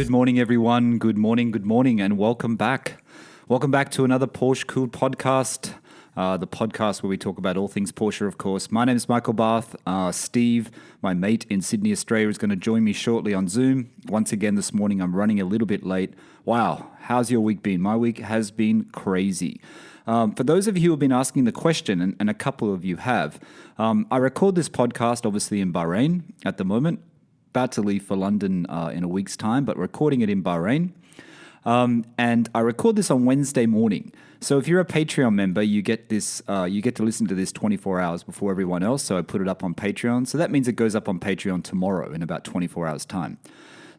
Good morning, everyone. Good morning, and welcome back. Welcome back to another PorscheCooled podcast, the podcast where we talk about all things Porsche, of course. My name is Michael Barth. Steve, my mate in Sydney, Australia, is going to join me shortly on Zoom. Once again, this morning, I'm running a little bit late. Wow, how's your week been? My week has been crazy. For those of you who have been asking the question, and a couple of you have, I record this podcast, obviously, in Bahrain at the moment. About to leave for London in a week's time, but recording it in Bahrain. And I record this on Wednesday morning. So if you're a Patreon member, you get this. You get to listen to this 24 hours before everyone else. So I put it up on Patreon. So that means it goes up on Patreon tomorrow in about 24 hours' time.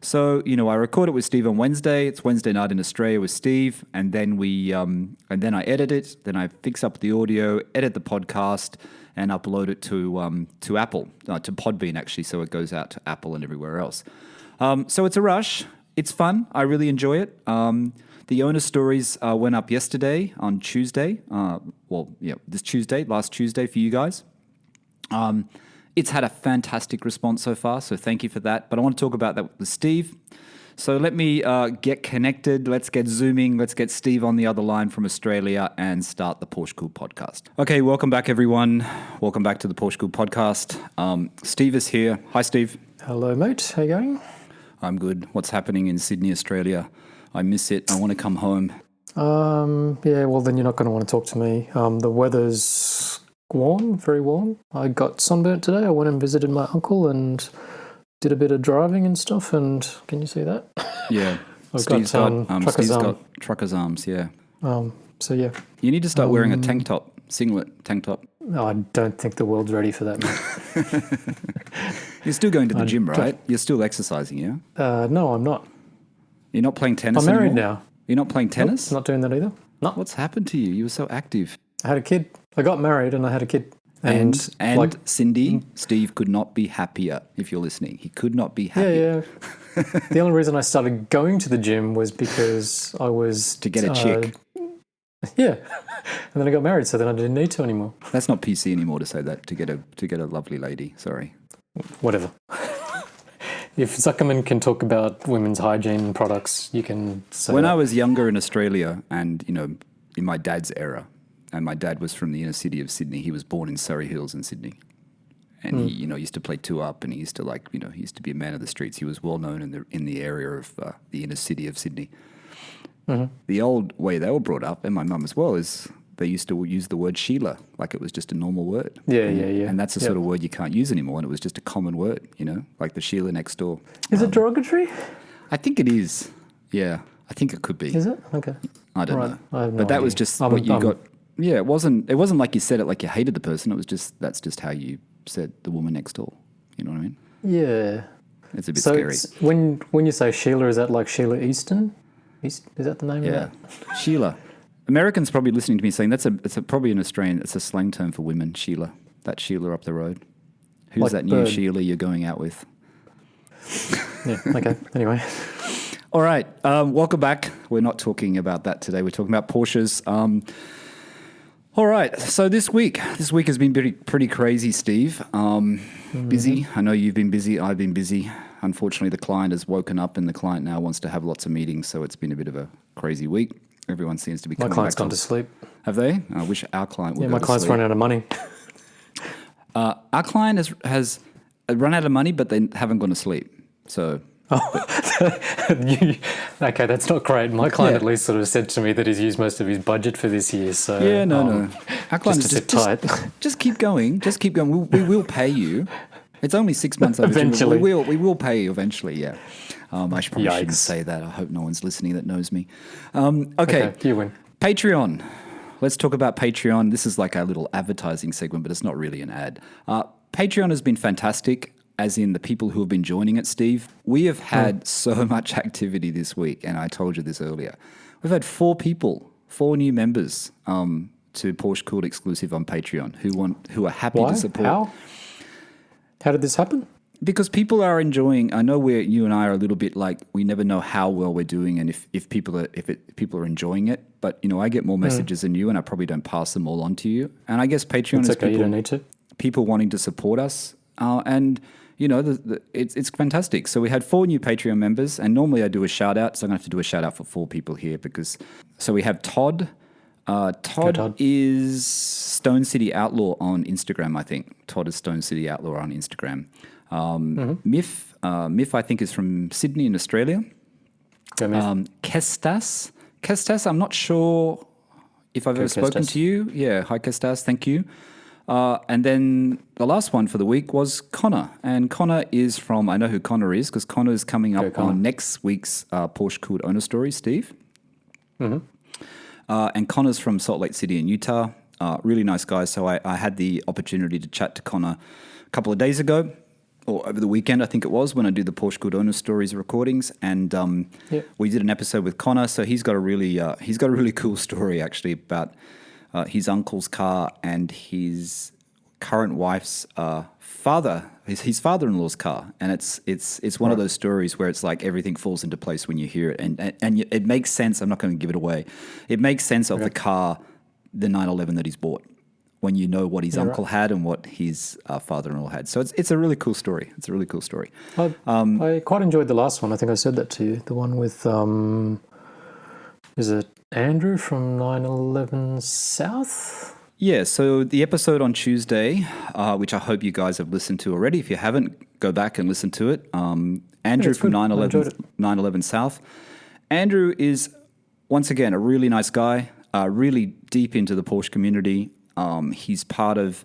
So I record it with Steve on Wednesday. It's Wednesday night in Australia with Steve, and then then I edit it. Then I fix up the audio, edit the podcast, and upload it to Apple, to Podbean actually, so it goes out to Apple and everywhere else. So it's a rush. It's fun. I really enjoy it. The owner stories went up yesterday on Tuesday. This Tuesday, last Tuesday for you guys. It's had a fantastic response so far, so thank you for that. But I want to talk about that with Steve. So let me get connected. Let's get Zooming. Let's get Steve on the other line from Australia and start the PorscheCooled podcast. Okay, welcome back, everyone. Welcome back to the PorscheCooled podcast. Steve is here. Hi, Steve. Hello, mate. How you going? I'm good. What's happening in Sydney, Australia? I miss it. I want to come home. Yeah, well, then you're not going to want to talk to me. The weather's warm, very warm. I got sunburnt today. I went and visited my uncle and did a bit of driving and stuff, and can you see that? Yeah. Steve's got trucker's arms, yeah. So, yeah. You need to start wearing a tank top, singlet tank top. No, I don't think the world's ready for that, mate. You're still going to the gym, right? You're still exercising, yeah? No, I'm not. You're not playing tennis anymore? I'm married now. You're not playing tennis? Nope, not doing that either. No. What's happened to you? You were so active. I had a kid. I got married and I had a kid. And Cindy, Steve could not be happier, if you're listening. He could not be happier. Yeah. The only reason I started going to the gym was because I was... To get a chick. Yeah. And then I got married, so then I didn't need to anymore. That's not PC anymore to say that, to get a lovely lady. Sorry. Whatever. If Zuckerman can talk about women's hygiene products, you can say When that. I was younger in Australia and, in my dad's era, and my dad was from the inner city of Sydney. He was born in Surrey Hills in Sydney. And he, used to play two up, and he used to he used to be a man of the streets. He was well known in the area of the inner city of Sydney. Mm-hmm. The old way they were brought up, and my mum as well, is they used to use the word Sheila like it was just a normal word. Yeah. And that's the sort of word you can't use anymore, and it was just a common word, like the Sheila next door. Is it derogatory? I think it is. Yeah, I think it could be. Is it? Okay. I don't know. I have no but that idea. was just what you got. Yeah, it wasn't like you said it like you hated the person. It was just, that's just how you said the woman next door. You know what I mean? Yeah. It's a bit scary. It's, when you say Sheila, is that like Sheila Easton? Is that the name of that? Sheila. Americans probably listening to me saying probably an Australian, it's a slang term for women, Sheila. That Sheila up the road. Who's like that new Sheila you're going out with? Yeah, okay. Anyway. All right. Welcome back. We're not talking about that today. We're talking about Porsches. All right. So this week has been pretty crazy, Steve. Busy. I know you've been busy. I've been busy. Unfortunately, the client has woken up, and the client now wants to have lots of meetings. So it's been a bit of a crazy week. Everyone seems to be coming back. My client's gone to sleep. Have they? I wish our client would go to sleep. Yeah, my client's run out of money. Our client has run out of money, but they haven't gone to sleep. So... Okay, that's not great. My client at least sort of said to me that he's used most of his budget for this year. So no. Our client is just tight. Just keep going. Just keep going. We will pay you. It's only 6 months overdue. Eventually. We will pay you eventually. Yeah. I probably shouldn't say that. I hope no one's listening that knows me. Okay. You win. Patreon. Let's talk about Patreon. This is like our little advertising segment, but it's not really an ad. Patreon has been fantastic. As in the people who have been joining it, Steve. We have had so much activity this week, and I told you this earlier. We've had 4 new members to PorscheCooled Exclusive on Patreon who are happy to support. How did this happen? Because people are enjoying. I know you and I are a little bit like we never know how well we're doing, and if people are enjoying it. But I get more messages than you, and I probably don't pass them all on to you. And I guess Patreon is okay. You don't need to. People wanting to support us, and it's fantastic. So we had 4 new Patreon members, and normally I do a shout out, so I'm going to have to do a shout out for 4 people here so we have Todd. Todd is Stone City Outlaw on Instagram, I think. Todd is Stone City Outlaw on Instagram. Miff, I think, is from Sydney in Australia. Kestas, I'm not sure if I've ever spoken to you. Yeah, hi Kestas, thank you. And then the last one for the week was Connor. And Connor is from, I know who Connor is, because Connor is coming up on next week's PorscheCooled Owner Story, Steve. And Connor's from Salt Lake City in Utah. Really nice guy. So I had the opportunity to chat to Connor a couple of days ago, or over the weekend, I think it was, when I do the PorscheCooled Owner Stories recordings. And we did an episode with Connor. So he's got a really cool story, actually, about his uncle's car and his current wife's his father-in-law's car. And it's one of those stories where it's like everything falls into place when you hear it. And it makes sense. I'm not going to give it away. It makes sense of the car, the 911 that he's bought, when you know what his uncle had and what his father-in-law had. So it's a really cool story. It's a really cool story. I quite enjoyed the last one. I think I said that to you. The one with, is it Andrew from 911 South? Yeah, so the episode on Tuesday, which I hope you guys have listened to already. If you haven't, go back and listen to it. Andrew from 911 South. Andrew is, once again, a really nice guy, really deep into the Porsche community. He's part of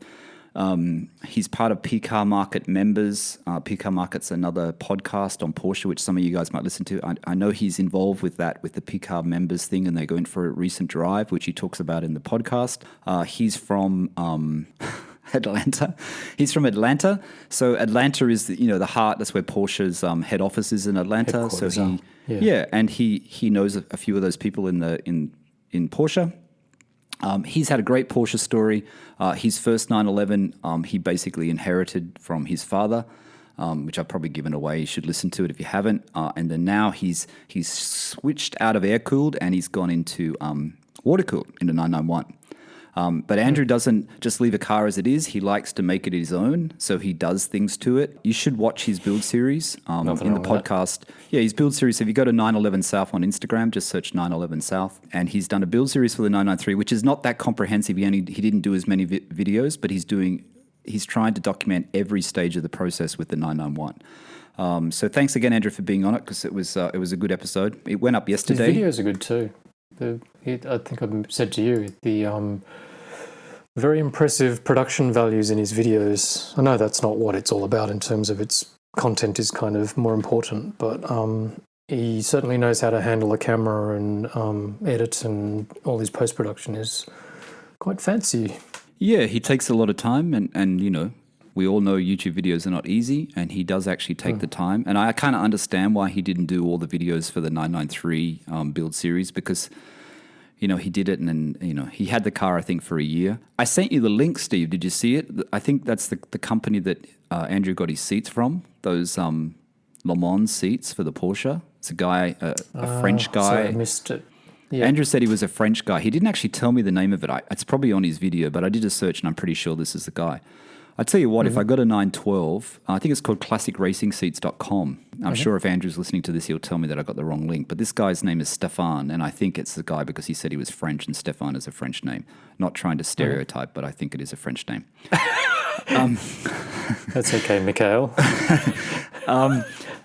P Car Market members. P Car Market's another podcast on Porsche, which some of you guys might listen to. I know he's involved with that, with the P Car members thing, and they go in for a recent drive, which he talks about in the podcast. He's from Atlanta. He's from Atlanta. So Atlanta is the heart. That's where Porsche's head office is, in Atlanta. So and he knows a few of those people in Porsche. He's had a great Porsche story. His first 911, he basically inherited from his father, which I've probably given away. You should listen to it if you haven't. And then now he's switched out of air-cooled and he's gone into water-cooled, into 991. But Andrew doesn't just leave a car as it is. He likes to make it his own, so he does things to it. You should watch his build series in the podcast. Yeah, his build series. If you go to 911 South on Instagram, just search 911 South. And he's done a build series for the 993, which is not that comprehensive. He didn't do as many videos, but he's trying to document every stage of the process with the 991. So thanks again, Andrew, for being on it, because it was a good episode. It went up yesterday. His videos are good too. I think I said to you, the very impressive production values in his videos. I know that's not what it's all about in terms of its content is kind of more important, but he certainly knows how to handle a camera and edit, and all his post-production is quite fancy. Yeah, he takes a lot of time, and we all know YouTube videos are not easy, and he does actually take the time. And I kind of understand why he didn't do all the videos for the 993 build series, because he did it, and then he had the car, I think, for a year. I sent you the link, Steve. Did you see it? I think that's the company that Andrew got his seats from. Those Le Mans seats for the Porsche. It's a guy, a French guy. Sorry, I missed it. Yeah. Andrew said he was a French guy. He didn't actually tell me the name of it. It's probably on his video, but I did a search, and I'm pretty sure this is the guy. I tell you what, if I got a 912, I think it's called classicracingseats.com. I'm sure if Andrew's listening to this, he'll tell me that I got the wrong link. But this guy's name is Stefan, and I think it's the guy because he said he was French, and Stefan is a French name. Not trying to stereotype, but I think it is a French name. That's okay, Mikhail.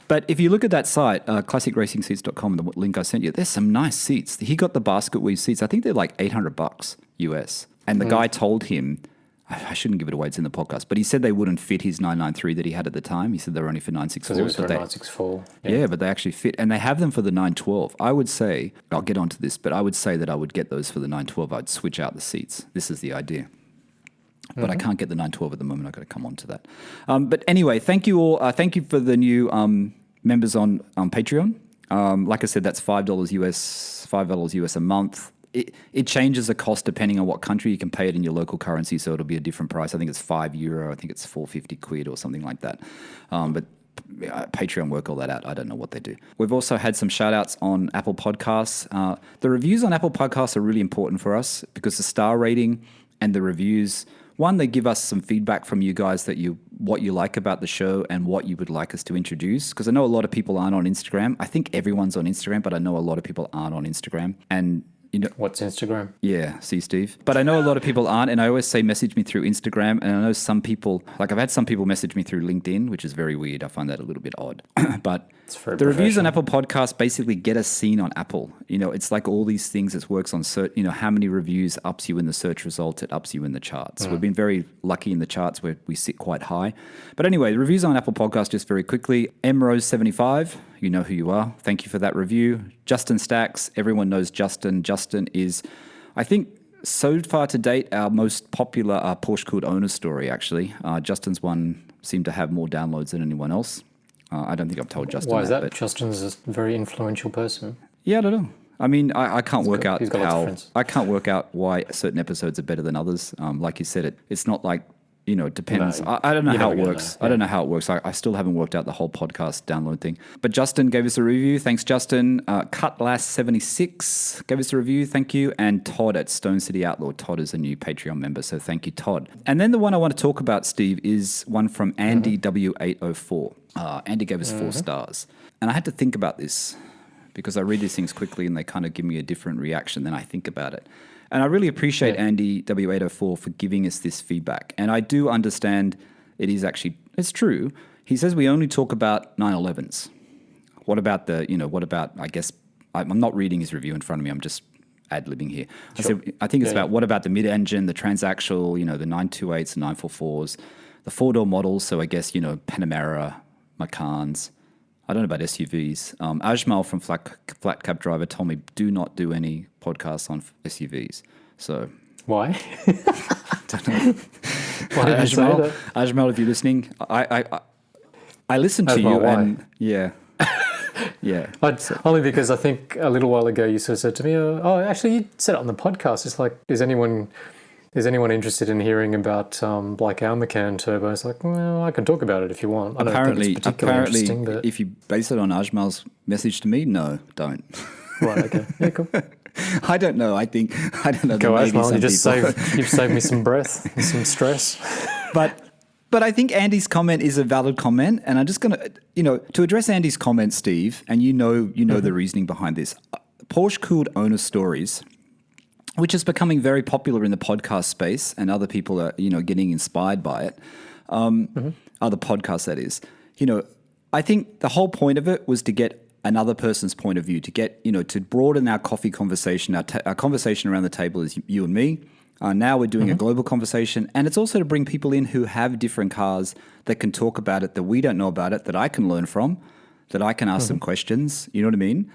But if you look at that site, classicracingseats.com, the link I sent you, there's some nice seats. He got the basket weave seats. I think they're like $800 US. And the guy told him, I shouldn't give it away, it's in the podcast, but he said they wouldn't fit his 993 that he had at the time. He said they were only for 964. Because it was for 964. Yeah, but they actually fit. And they have them for the 912. I would say, I'll get onto this, but I would say that I would get those for the 912. I'd switch out the seats. This is the idea. But I can't get the 912 at the moment. I've got to come on to that. But anyway, thank you all. Thank you for the new members on Patreon. Like I said, that's $5 US a month. It changes the cost depending on what country. You can pay it in your local currency, so it'll be a different price. I think it's €5. I think it's 450 quid or something like that. But Patreon work all that out. I don't know what they do. We've also had some shout outs on Apple Podcasts. The reviews on Apple Podcasts are really important for us because the star rating and the reviews one, they give us some feedback from you guys that what you like about the show and what you would like us to introduce. Because I know a lot of people aren't on Instagram. I think everyone's on Instagram, but I know a lot of people aren't on Instagram. And what's Instagram? Yeah, see, Steve. But I know a lot of people aren't, and I always say message me through Instagram. And I know some people, like I've had some people message me through LinkedIn, which is very weird. I find that a little bit odd. But the reviews on Apple Podcasts basically get us seen on Apple. It's like all these things that works on search. How many reviews ups you in the search results, it ups you in the charts. We've been very lucky in the charts where we sit quite high. But anyway, the reviews on Apple Podcasts, just very quickly. MRose75, you know who you are. Thank you for that review. Justin Stacks, everyone knows Justin. Justin is, I think, so far to date, our most popular PorscheCooled owner story, actually. Justin's one seemed to have more downloads than anyone else. I don't think I've told Justin. Why is that? But Justin's a very influential person. Yeah, I don't know. I mean, I can't work out I can't work out why certain episodes are better than others. Like you said, it's not like, it depends. No, I don't know how it works. Yeah. I don't know how it works. I still haven't worked out the whole podcast download thing. But Justin gave us a review. Thanks, Justin. Cutlass76 gave us a review. Thank you. And Todd at Stone City Outlaw. Todd is a new Patreon member, so thank you, Todd. And then the one I want to talk about, Steve, is one from Andy W804. Andy gave us 4 stars. And I had to think about this because I read these things quickly and they kind of give me a different reaction than I think about it. And I really appreciate Andy W804 for giving us this feedback. And I do understand it's true. He says we only talk about 911s. What about I guess, I'm not reading his review in front of me. I'm just ad-libbing here. Sure. I think it's about what about the mid-engine, the transaxle, the 928s, the 944s, the 4-door models. So I guess, Panamera, Macans. I don't know about SUVs. Ajmal from Flat Cab Driver told me do not do any podcasts on SUVs. So why? Don't know. Why did you say that? Ajmal, if you're listening, I listened to Ajmal, you why? and yeah. Only because I think a little while ago you sort of said to me, actually you said it on the podcast. It's like, is anyone interested in hearing about like our Macan turbo? It's like, well, I can talk about it if you want. I don't think it's particularly interesting, but if you base it on Ajmal's message to me, no, don't. Right, okay. Yeah, cool. I don't know. I don't know. Go maybe Ajmal, some you've saved me some breath and some stress. But I think Andy's comment is a valid comment, and I'm just going to, to address Andy's comment, Steve, and you know the reasoning behind this. PorscheCooled owner stories, which is becoming very popular in the podcast space, and other people are, getting inspired by it. Other podcasts, that is. I think the whole point of it was to get another person's point of view, to get, to broaden our coffee conversation. Our conversation around the table is you and me. Now we're doing a global conversation, and it's also to bring people in who have different cars that can talk about it, that we don't know about it, that I can learn from, that I can ask some questions, you know what I mean,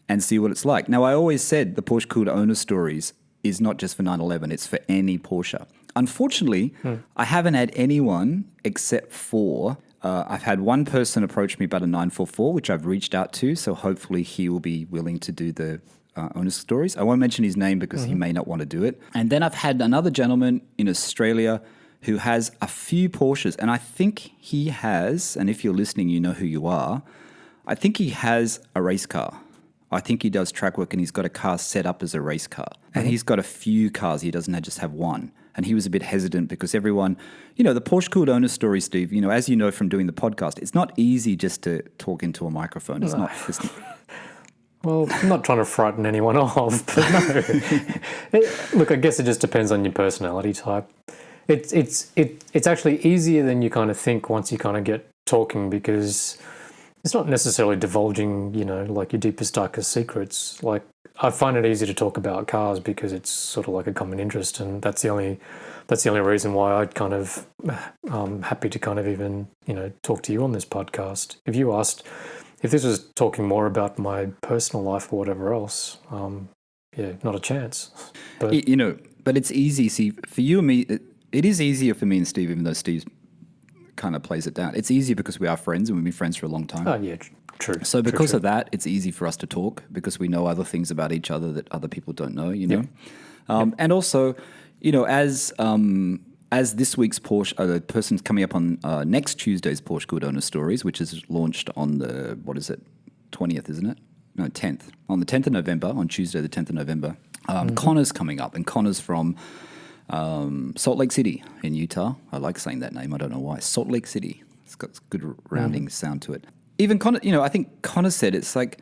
and see what it's like. Now, I always said the PorscheCooled owner stories is not just for 911, it's for any Porsche. Unfortunately, I haven't had anyone except for, I've had one person approach me about a 944, which I've reached out to, so hopefully he will be willing to do the owner stories. I won't mention his name because he may not want to do it. And then I've had another gentleman in Australia who has a few Porsches, and I think he has, and if you're listening, you know who you are, I think he has a race car. I think he does track work and he's got a car set up as a race car. And he's got a few cars. He doesn't just have one. And he was a bit hesitant because everyone, the PorscheCooled owner story, Steve, as you know from doing the podcast, it's not easy just to talk into a microphone. It's not. Well, I'm not trying to frighten anyone off, but no. Look, I guess it just depends on your personality type. It's actually easier than you kind of think once you kind of get talking, because it's not necessarily divulging, like your deepest, darkest secrets. Like, I find it easy to talk about cars because it's sort of like a common interest, and that's the only reason why I'd kind of happy to kind of even talk to you on this podcast. If this was talking more about my personal life or whatever else, not a chance. But but it's easy. See, for you and me, it is easier for me and Steve, even though Steve kind of plays it down. It's easier because we are friends and we've been friends for a long time. Oh, yeah, true. So because of that, it's easy for us to talk because we know other things about each other that other people don't know, Yep. And also, as this week's Porsche, the person's coming up on next Tuesday's PorscheCooled owner stories, which is launched on the, 20th, isn't it? No, 10th. On the 10th of November, on Tuesday, the 10th of November, Connor's coming up. And Connor's from Salt Lake City in Utah. I like saying that name. I don't know why. Salt Lake City. It's got good rounding sound to it. Even Connor, I think Connor said it's like,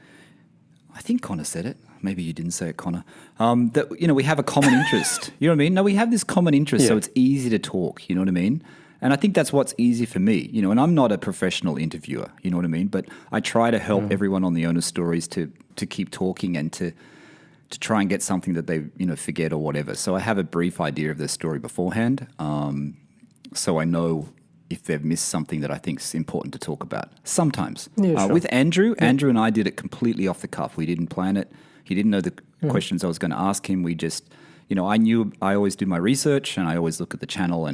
I think Connor said it. Maybe you didn't say it, Connor. That, we have a common interest. You know what I mean? No, we have this common interest, so it's easy to talk. You know what I mean? And I think that's what's easy for me, and I'm not a professional interviewer, you know what I mean? But I try to help everyone on the owner stories to keep talking and to try and get something that they, forget or whatever. So I have a brief idea of their story beforehand, so I know if they've missed something that I think is important to talk about. Sometimes. Yeah, sure. With Andrew and I did it completely off the cuff. We didn't plan it. He didn't know the questions I was going to ask him. We just, I knew I always do my research and I always look at the channel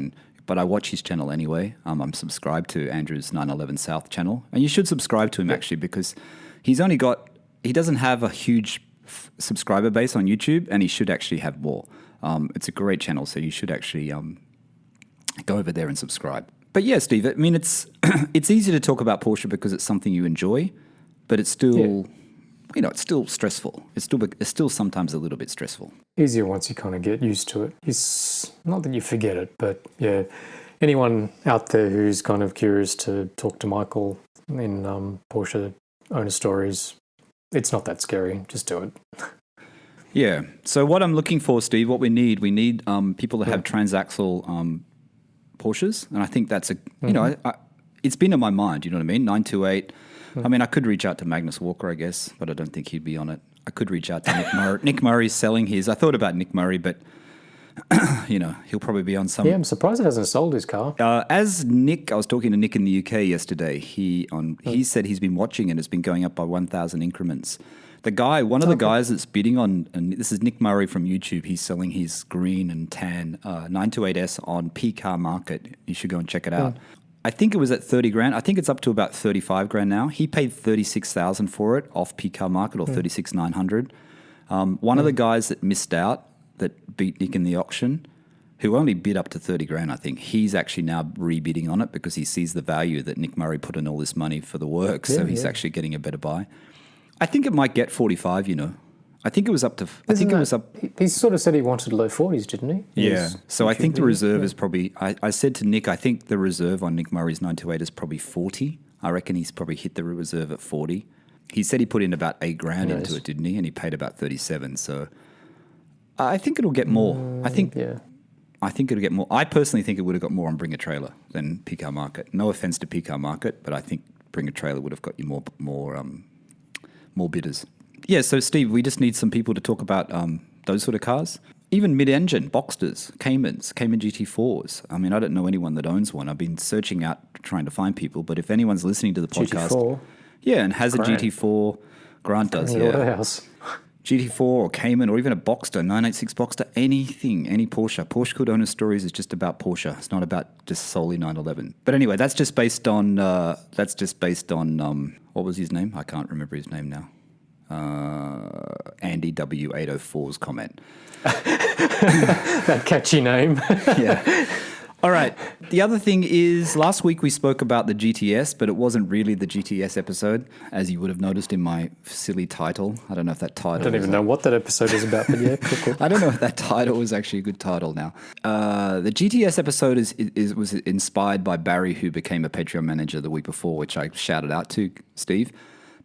but I watch his channel anyway. I'm subscribed to Andrew's 911 South channel. And you should subscribe to him actually, because he doesn't have a huge subscriber base on YouTube, and he should actually have more. It's a great channel, so you should actually go over there and subscribe. But yeah, Steve, I mean, it's easy to talk about Porsche because it's something you enjoy, but it's still... it's still stressful. It's still sometimes a little bit stressful. Easier once you kind of get used to it. It's not that you forget it, but yeah, anyone out there who's kind of curious to talk to Michael in Porsche owner stories, it's not that scary. Just do it. Yeah. So what I'm looking for, Steve, what we need people that have transaxle Porsches, and I think that's it's been in my mind. You know what I mean? 928. I mean, I could reach out to Magnus Walker, I guess, but I don't think he'd be on it. I could reach out to Nick Murray. Nick Murray's selling his. I thought about Nick Murray, but, he'll probably be on some... Yeah, I'm surprised it hasn't sold his car. I was talking to Nick in the UK yesterday. He said he's been watching and it's been going up by 1,000 increments. One of the guys that's bidding on, and this is Nick Murray from YouTube, he's selling his green and tan 928S on P Car Market. You should go and check it out. I think it was at 30 grand. I think it's up to about 35 grand now. He paid 36,000 for it off PCAR Market, or 36,900. One of the guys that missed out, that beat Nick in the auction, who only bid up to 30 grand, I think, he's actually now rebidding on it because he sees the value that Nick Murray put in all this money for the work. So he's actually getting a better buy. I think it might get 45, I think it was up to... He sort of said he wanted low 40s, didn't he? Yeah. So I think the reserve is probably... I said to Nick, I think the reserve on Nick Murray's 928 is probably 40. I reckon he's probably hit the reserve at 40. He said he put in about 8 grand into it, didn't he? And he paid about 37. So I think it'll get more. I think it'll get more. I personally think it would have got more on Bring a Trailer than PCAR Market. No offense to PCAR Market, but I think Bring a Trailer would have got you more bidders. Yeah, so Steve, we just need some people to talk about those sort of cars. Even mid-engine, Boxsters, Cayman GT4s. I mean, I don't know anyone that owns one. I've been searching out, trying to find people, but if anyone's listening to the podcast... GT4? Yeah, and has a GT4, Grant does, GT4 or Cayman or even a Boxster, 986 Boxster, anything, any Porsche. PorscheCooled Owner Stories is just about Porsche. It's not about just solely 911. But anyway, that's just based on, what was his name? I can't remember his name now. Andy W804's comment. That catchy name. Yeah. All right. The other thing is, last week we spoke about the GTS, but it wasn't really the GTS episode, as you would have noticed in my silly title. I don't know if that title... I don't even know what that episode is about, but yeah, cool. I don't know if that title was actually a good title now. The GTS episode was inspired by Barry, who became a Patreon manager the week before, which I shouted out to, Steve.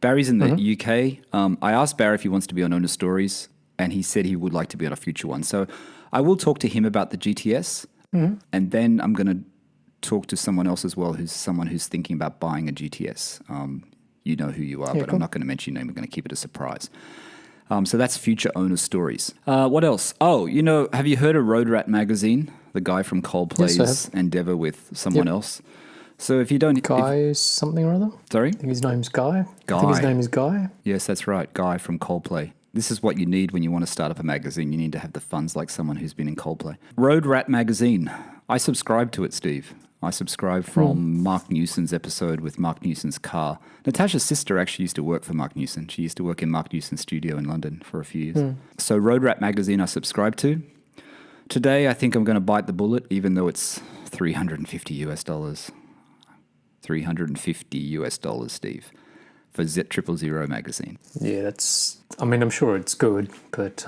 Barry's in the UK. I asked Barry if he wants to be on Owner Stories, and he said he would like to be on a future one. So I will talk to him about the GTS, and then I'm going to talk to someone else as well, who's thinking about buying a GTS. You know who you are, but cool. I'm not going to mention your name. We're going to keep it a surprise. So that's future Owner Stories. What else? Oh, have you heard of Road Rat Magazine? The guy from Coldplay's Endeavour with someone else. So if you don't... Guy something or other? Sorry? I think his name's Guy. Guy. I think his name is Guy. Yes, that's right. Guy from Coldplay. This is what you need when you want to start up a magazine. You need to have the funds like someone who's been in Coldplay. Road Rat Magazine. I subscribe to it, Steve. I subscribe from Mark Newson's episode with Mark Newson's car. Natasha's sister actually used to work for Mark Newson. She used to work in Mark Newson's studio in London for a few years. So Road Rat Magazine I subscribe to. Today I think I'm going to bite the bullet, even though it's $350 US. $350 US, Steve, for Z000 magazine. Yeah, I'm sure it's good, but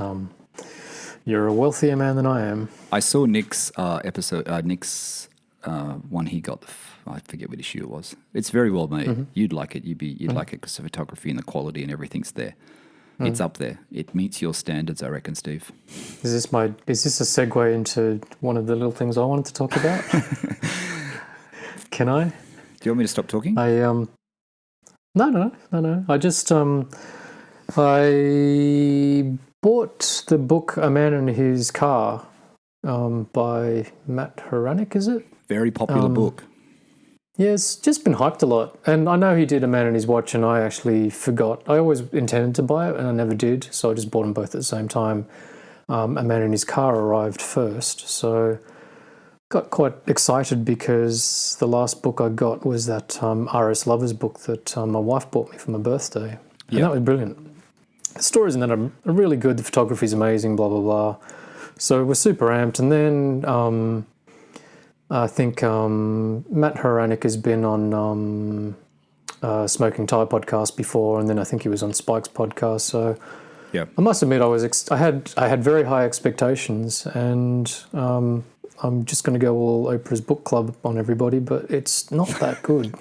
You're a wealthier man than I am. I saw Nick's Nick's one he got. I forget what issue it was. It's very well made. You'd like it. You'd like it because the photography and the quality and everything's there. It's up there. It meets your standards, I reckon, Steve. Is this a segue into one of the little things I wanted to talk about? Can I? Do you want me to stop talking? No. I just I bought the book A Man and His Car by Matt Horanek, is it? Very popular book. Yeah, it's just been hyped a lot. And I know he did A Man and His Watch, and I actually forgot. I always intended to buy it, and I never did, so I just bought them both at the same time. A Man and His Car arrived first, so got quite excited because the last book I got was that RS Lovers book that my wife bought me for my birthday. And that was brilliant. The stories in that are really good. The photography is amazing, blah, blah, blah. So we're super amped. And then I think Matt Horanek has been on Smoking Tyre podcast before, and then I think he was on Spike's podcast. So yeah, I must admit I had very high expectations, and I'm just going to go all Oprah's book club on everybody, but it's not that good.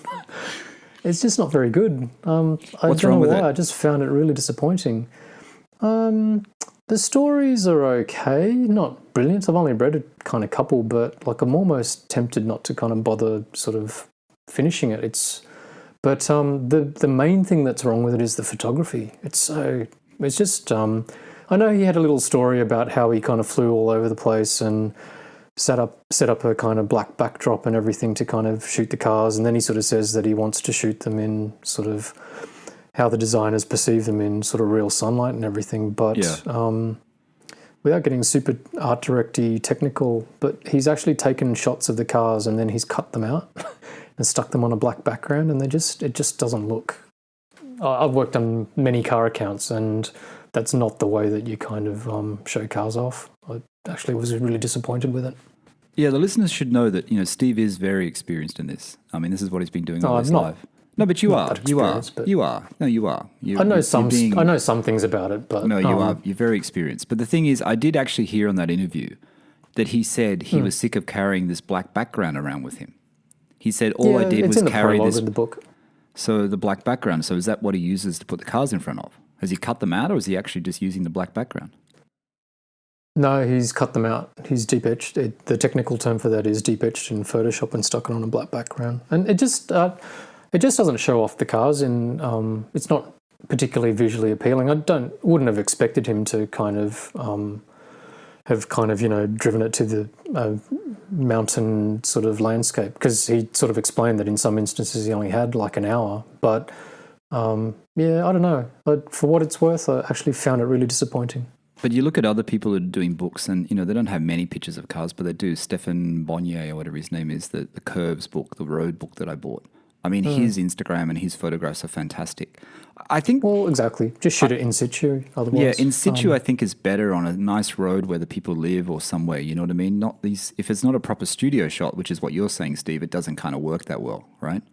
It's just not very good. What's wrong with it? I just found it really disappointing. The stories are okay, not brilliant. I've only read a kind of couple, but like I'm almost tempted not to kind of bother sort of finishing it. But the main thing that's wrong with it is the photography. It's just I know he had a little story about how he kind of flew all over the place and set up a kind of black backdrop and everything to kind of shoot the cars, and then he sort of says that he wants to shoot them in sort of how the designers perceive them in sort of real sunlight and everything, but without getting super art directy technical, but he's actually taken shots of the cars and then he's cut them out and stuck them on a black background, and it just doesn't look. I've worked on many car accounts, and that's not the way that you kind of show cars off. I actually was really disappointed with it. Yeah, the listeners should know that Steve is very experienced in this. I mean, this is what he's been doing all his life. No, but you are. You are. You are. No, you are. I know some things about it, but no, you are. You're very experienced. But the thing is, I did actually hear on that interview that he said he was sick of carrying this black background around with him. He said all I did was carry this. In the book. So the black background. So is that what he uses to put the cars in front of? Has he cut them out, or is he actually just using the black background? No, he's cut them out. He's deep etched. The technical term for that is deep etched in Photoshop and stuck it on a black background, and it just doesn't show off the cars. It's not particularly visually appealing. Wouldn't have expected him to kind of have kind of driven it to the mountain sort of landscape, because he sort of explained that in some instances he only had like an hour. But I don't know. But for what it's worth, I actually found it really disappointing. But you look at other people who are doing books, and they don't have many pictures of cars, but they do. Stefan Bonnier, or whatever his name is, the Curves book, the road book that I bought. I mean, his Instagram and his photographs are fantastic. I think. Well, exactly. Just shoot it in situ. Otherwise, yeah, in situ, I think is better on a nice road where the people live or somewhere. You know what I mean? Not these. If it's not a proper studio shot, which is what you're saying, Steve, it doesn't kind of work that well, right?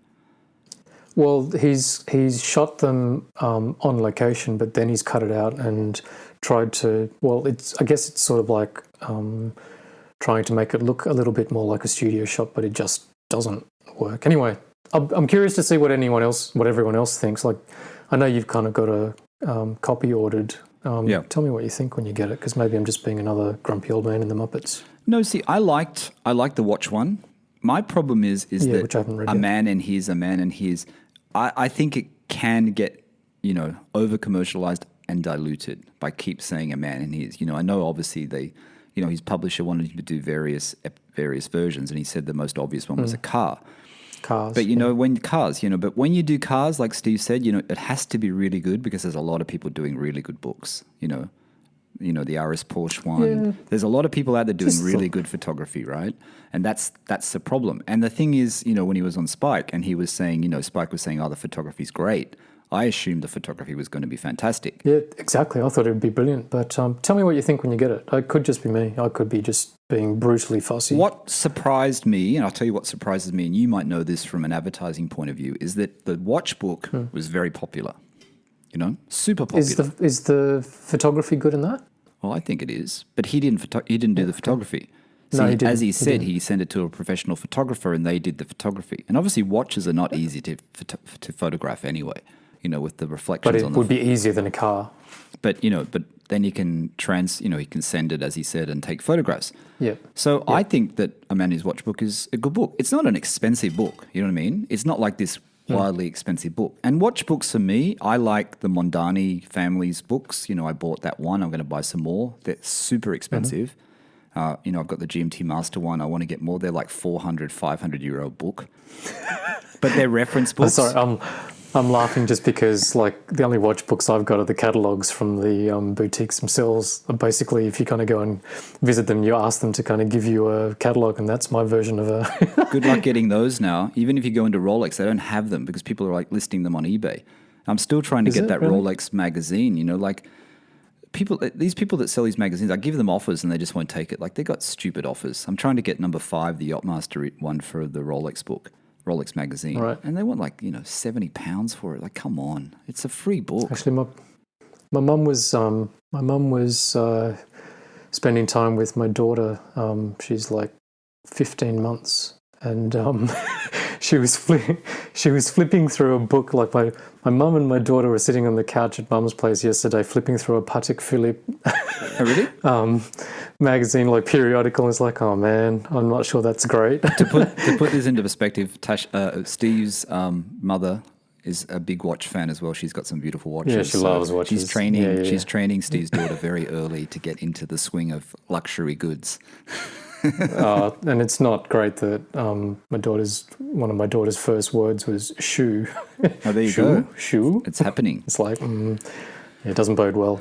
Well, he's shot them on location, but then he's cut it out and tried to. Well, I guess it's sort of like trying to make it look a little bit more like a studio shot, but it just doesn't work. Anyway, I'm curious to see what everyone else thinks. Like, I know you've kind of got a copy ordered. Tell me what you think when you get it, because maybe I'm just being another grumpy old man in the Muppets. No, see, I liked the watch one. My problem is that which I haven't read a yet. man and his. I think it can get over commercialized and diluted by keep saying a man and his. I know obviously his publisher wanted him to do various versions, and he said the most obvious one was a car. Cars. But but when you do cars, like Steve said, it has to be really good, because there's a lot of people doing really good books. The RS Porsche one. Yeah. There's a lot of people out there doing really good photography, right? And that's the problem. And the thing is, when he was on Spike and he was saying, Spike was saying, the photography's great. I assumed the photography was going to be fantastic. Yeah, exactly. I thought it would be brilliant. But tell me what you think when you get it. It could just be me. I could be just being brutally fussy. What surprised me, and I'll tell you what surprises me, and you might know this from an advertising point of view, is that the watch book was very popular. Super popular. Is the photography good in that? Well, I think it is, but he didn't do the photography. No, he didn't. As he said, he sent it to a professional photographer, and they did the photography. And obviously, watches are not easy to photograph anyway. With the reflections. But it on would be easier than a car. But then you can he can send it, as he said, and take photographs. Yeah. So I think that A Man Whose Watch book is a good book. It's not an expensive book. You know what I mean? It's not like this wildly expensive book. And watch books for me, I like the Mondani family's books. I bought that one. I'm going to buy some more. They're super expensive. I've got the GMT Master one. I want to get more. They're like 400, 500 euro book. But they're reference books. Sorry, I'm laughing just because, like, the only watch books I've got are the catalogues from the boutiques themselves. Basically, if you kind of go and visit them, you ask them to kind of give you a catalogue, and that's my version of a... Good luck getting those now. Even if you go into Rolex, they don't have them because people are, like, listing them on eBay. I'm still trying to get that really? Rolex magazine, these people that sell these magazines, I give them offers and they just won't take it. Like, they got stupid offers. I'm trying to get number 5, the Yachtmaster one for the Rolex book. Rolex magazine, right. And they want £70 for it. Like, come on, it's a free book. Actually, my mum was spending time with my daughter. She's like 15 months, and she was flipping through a book. Like my mum and my daughter were sitting on the couch at mum's place yesterday, flipping through a Patek Philippe. Oh, really? Magazine, like periodical. It's like, oh man, I'm not sure that's great. to put this into perspective, Steve's mother is a big watch fan as well. She's got some beautiful watches. Yeah, she loves watches. She's training Steve's daughter very early to get into the swing of luxury goods. And it's not great that one of my daughter's first words was shoe. Oh, there you go. Shoe. It's happening. It's like it doesn't bode well.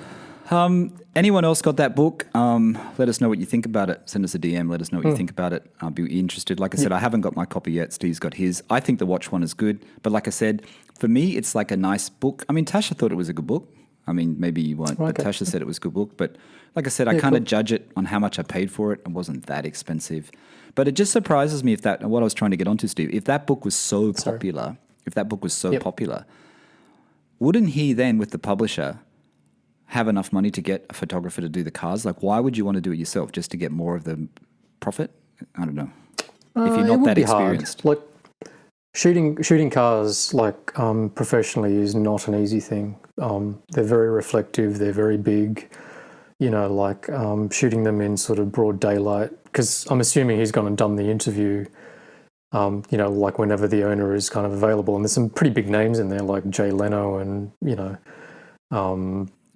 Anyone else got that book? Let us know what you think about it. Send us a DM. Let us know what you think about it. I'll be interested. Like I said, I haven't got my copy yet. Steve's got his. I think the watch one is good. But like I said, for me, it's like a nice book. I mean, Tasha thought it was a good book. I mean, maybe you won't, but Tasha said it was a good book. But like I said, I kind of judge it on how much I paid for it. It wasn't that expensive. But it just surprises me what I was trying to get onto, Steve, if that book was so popular, wouldn't he then, with the publisher, have enough money to get a photographer to do the cars? Like, why would you want to do it yourself, just to get more of the profit? I don't know. If you're not that experienced. Like, shooting cars, like, professionally is not an easy thing. They're very reflective. They're very big. Shooting them in sort of broad daylight, because I'm assuming he's gone and done the interview, like whenever the owner is kind of available. And there's some pretty big names in there, like Jay Leno and,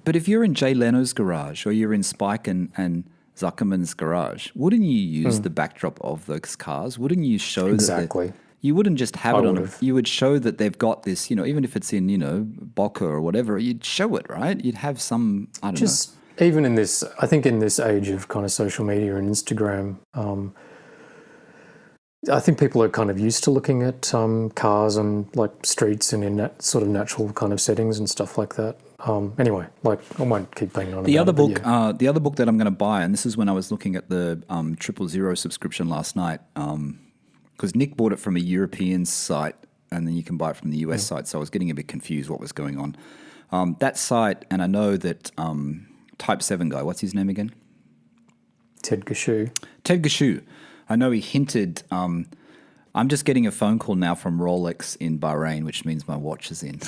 But if you're in Jay Leno's garage or you're in Spike and Zuckerman's garage, wouldn't you use the backdrop of those cars? Wouldn't you show exactly? You wouldn't just have it on. You would show that they've got this. Even if it's in Boca or whatever, you'd show it, right? You'd have some. I don't know. Even in this, I think in this age of kind of social media and Instagram, I think people are kind of used to looking at cars and like streets and in that sort of natural kind of settings and stuff like that. Anyway, like I won't keep banging on. The other book that I'm going to buy, and this is when I was looking at the 000 subscription last night, because Nick bought it from a European site, and then you can buy it from the US site. So I was getting a bit confused what was going on. That site, and I know that Type 7 guy, what's his name again? Ted Gashu. I know he hinted. I'm just getting a phone call now from Rolex in Bahrain, which means my watch is in.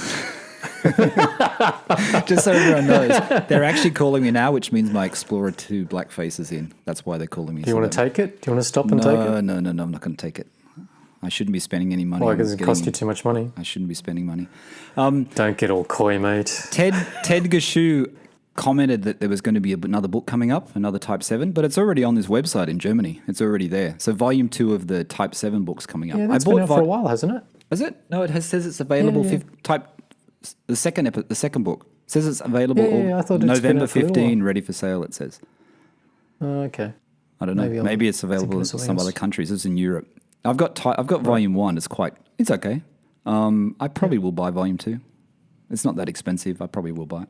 Just so everyone knows, they're actually calling me now, which means my Explorer 2 Blackface is in. That's why they're calling me. Do you want to take it? Do you want to stop and take it? No, I'm not going to take it. I shouldn't be spending any money. Why? Because it cost you too much money. I shouldn't be spending money. Don't get all coy, mate. Ted Gashu commented that there was going to be another book coming up, another Type 7, but it's already on this website in Germany. It's already there. So volume 2 of the Type 7 books coming up. Yeah, that's been out for a while, hasn't it? Is it? No, it says it's available. The second book says it's available. I thought November 15, ready for sale. It says. Okay. I don't know. Maybe it's available in some other countries. It's in Europe. I've got volume 1. It's okay. I probably will buy volume 2. It's not that expensive. I probably will buy it.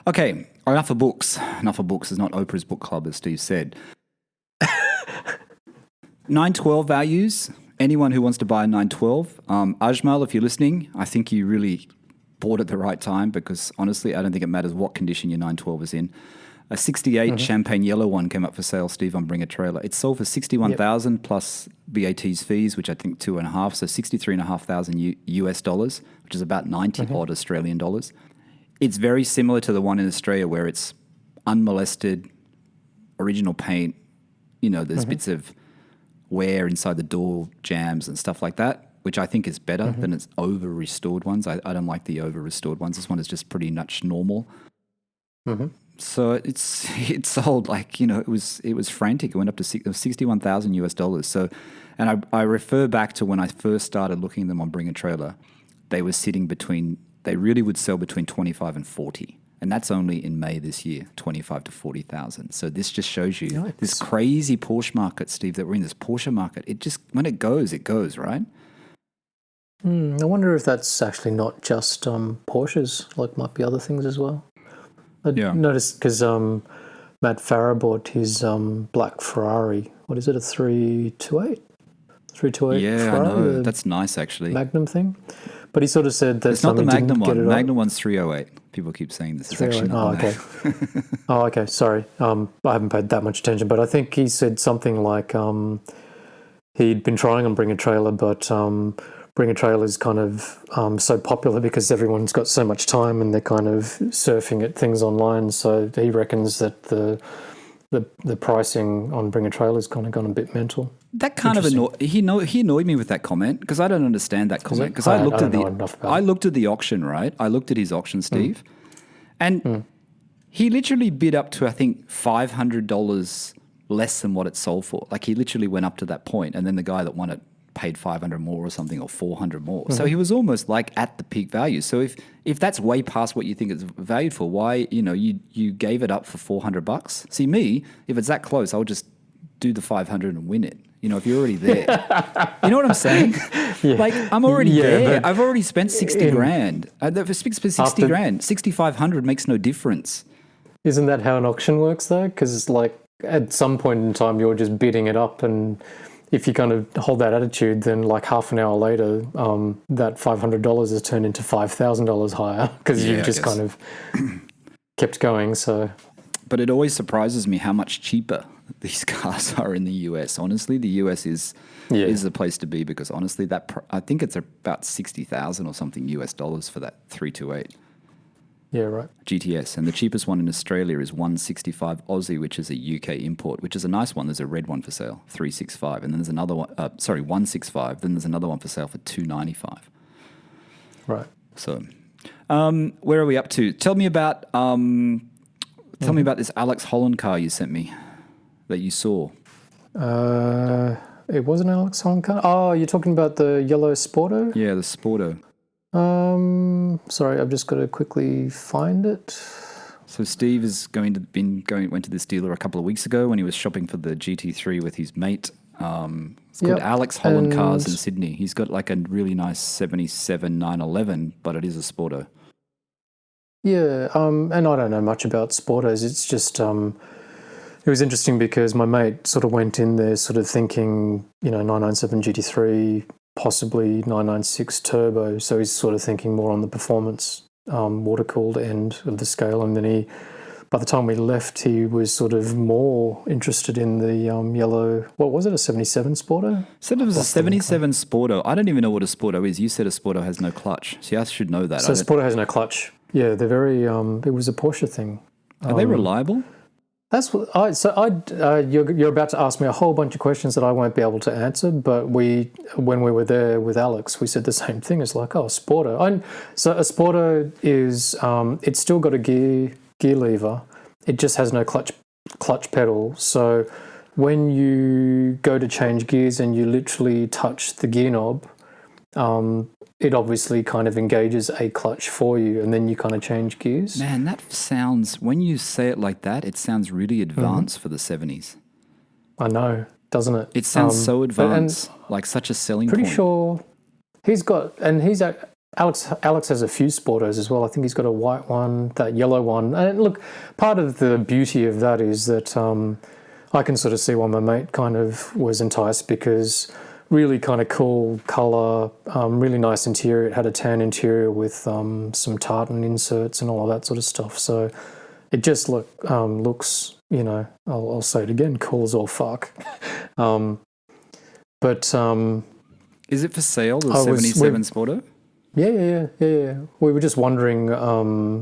Okay, enough of books. Enough of books. It's not Oprah's book club, as Steve said. 912 values. Anyone who wants to buy a 912. Ajmal, if you're listening, I think you really bought at the right time, because honestly, I don't think it matters what condition your 912 is in. A 68 champagne yellow one came up for sale, Steve, on Bring a Trailer. It sold for 61,000 plus VAT's fees, which I think 2.5, so 63,500 US dollars, which is about 90 odd Australian dollars. It's very similar to the one in Australia where it's unmolested, original paint. You know, there's bits of wear inside the door jams and stuff like that, which I think is better than its over-restored ones. I don't like the over-restored ones. This one is just pretty much normal. So it sold like, you know, it was frantic. It went up to 61,000 US dollars. So, and I refer back to when I first started looking at them on Bring a Trailer, they were sitting they really would sell between 25 and 40. And that's only in May this year, 25 to 40,000. So this just shows you this crazy Porsche market, Steve, that we're in, this Porsche market. It just, when it goes, right? I wonder if that's actually not just Porsches, like might be other things as well. I noticed because Matt Farah bought his black Ferrari. What is it, a 328? 328 Yeah, Ferrari, I know. That's nice, actually. Magnum thing. But he sort of said that it's not the Magnum one. The Magnum one's 308. People keep saying this. It's actually not okay. Sorry. I haven't paid that much attention, but I think he said something like he'd been trying on Bring a Trailer, but Bring a Trailer is kind of so popular because everyone's got so much time and they're kind of surfing at things online. So he reckons that the pricing on Bring a Trailer has kind of gone a bit mental. That kind of he annoyed me with that comment because I don't understand that comment because I looked at the auction, right? I looked at his auction, Steve, and he literally bid up to I think $500 less than what it sold for. Like he literally went up to that point, and then the guy that won it paid 500 more or something, or 400 more. So he was almost like at the peak value. So if that's way past what you think it's valued for, why you gave it up for $400? See me, if it's that close, I'll just do the 500 and win it. You know, if you're already there, you know what I'm saying? Like I'm already there. I've already spent 60 grand. For 60 grand, 6,500 makes no difference. Isn't that how an auction works though? Because like at some point in time, you're just bidding it up, and if you kind of hold that attitude, then like half an hour later, that $500 has turned into $5,000 higher because you've just kind of kept going. So, but it always surprises me how much cheaper these cars are in the US. Honestly, the US is the place to be because honestly, I think it's about 60,000 or something US dollars for that 328. Yeah, right. GTS, and the cheapest one in Australia is 165 Aussie, which is a UK import, which is a nice one. There's a red one for sale, 365, and then there's another one. 165. Then there's another one for sale for 295. Right. So, where are we up to? Tell me about this Alex Holland car you sent me that you saw. It was an Alex Holland car. Oh, you're talking about the yellow Sporto? Yeah, the Sporto. Sorry, I've just got to quickly find it. So Steve went to this dealer a couple of weeks ago when he was shopping for the GT3 with his mate. It's called Alex Holland Cars in Sydney. He's got like a really nice 77 911, but it is a Sporto. Yeah, and I don't know much about Sportos. It's just it was interesting because my mate sort of went in there sort of thinking, 997 GT3, possibly 996 turbo. So he's sort of thinking more on the performance water-cooled end of the scale. And then by the time we left, he was sort of more interested in the yellow, what was it, a 77 Sporto? Said it was a 77 Sporto. I don't even know what a Sporto is. You said a Sporto has no clutch. See, I should know that. So a Sporto has no clutch. Yeah, they're very, it was a Porsche thing. Are they reliable? That's what you're about to ask me a whole bunch of questions that I won't be able to answer. But when we were there with Alex, we said the same thing. It's like, Sporto. So a Sporto is it's still got a gear lever. It just has no clutch pedal. So when you go to change gears and you literally touch the gear knob, it obviously kind of engages a clutch for you, and then you kind of change gears. Man, that sounds, when you say it like that, it sounds really advanced for the 70s. I know, doesn't it? It sounds so advanced, like such a selling point. Pretty sure Alex has a few Sportos as well. I think he's got a white one, that yellow one. And look, part of the beauty of that is that I can sort of see why my mate kind of was enticed, because really kind of cool colour, really nice interior. It had a tan interior with some tartan inserts and all of that sort of stuff. So it just looks, you know, I'll say it again, cool as all fuck. But is it for sale, the 77 Sporto? Yeah. We were just wondering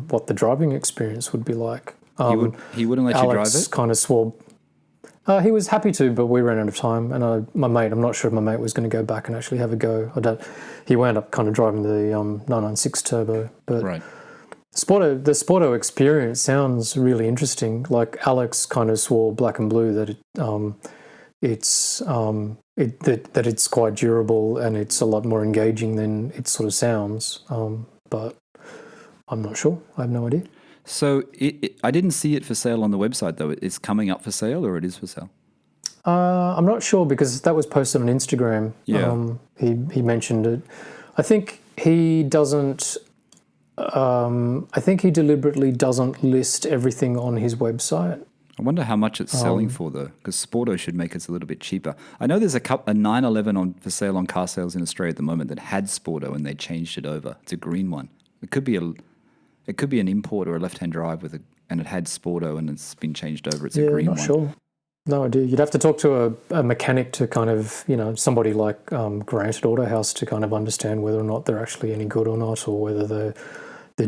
what the driving experience would be like. He wouldn't let Alex you drive it? Kind of swore. He was happy to, but we ran out of time. And I'm not sure if my mate was going to go back and actually have a go. He wound up kind of driving the 996 turbo. But right. The Sporto experience sounds really interesting. Like Alex kind of swore black and blue that it's quite durable and it's a lot more engaging than it sort of sounds. But I'm not sure. I have no idea. So I didn't see it for sale on the website, though. It's coming up for sale, or it is for sale? I'm not sure because that was posted on Instagram. Yeah. He mentioned it. I think he doesn't. I think he deliberately doesn't list everything on his website. I wonder how much it's selling for, though, because Sporto should make it a little bit cheaper. I know there's a 911 for sale on car sales in Australia at the moment that had Sporto and they changed it over. It's a green one. It could be an import or a left-hand drive and it had Sporto and it's been changed over. It's a green one. Not sure. No idea. You'd have to talk to a mechanic to kind of, you know, somebody like Granted Autohouse to kind of understand whether or not they're actually any good or not, or whether they're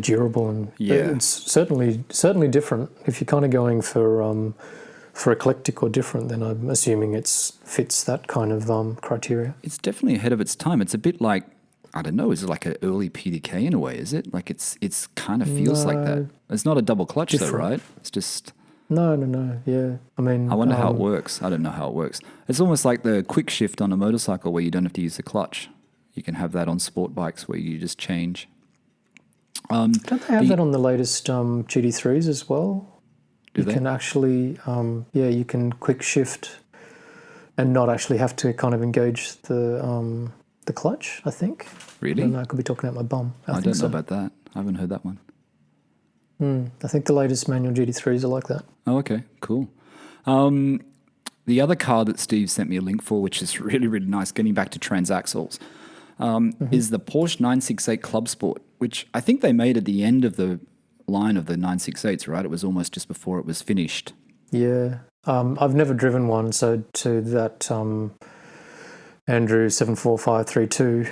durable. And it's certainly different. If you're kind of going for eclectic or different, then I'm assuming it fits that kind of criteria. It's definitely ahead of its time. It's a bit like, I don't know, is it like an early PDK in a way, is it? Like it's kind of feels like that. It's not a double clutch though, right? It's just... No. Yeah. I mean... I wonder how it works. I don't know how it works. It's almost like the quick shift on a motorcycle where you don't have to use the clutch. You can have that on sport bikes where you just change. Don't they have that on the latest GT3s as well? Do they? You can actually... you can quick shift and not actually have to kind of engage the clutch, I think. Really? I don't know, I could be talking out my bum. I don't know about that. I haven't heard that one. I think the latest manual GT3s are like that. Oh, okay. Cool. The other car that Steve sent me a link for, which is really, really nice, getting back to Transaxles, is the Porsche 968 Club Sport, which I think they made at the end of the line of the 968s, right? It was almost just before it was finished. Yeah. I've never driven one, so to that Andrew 74532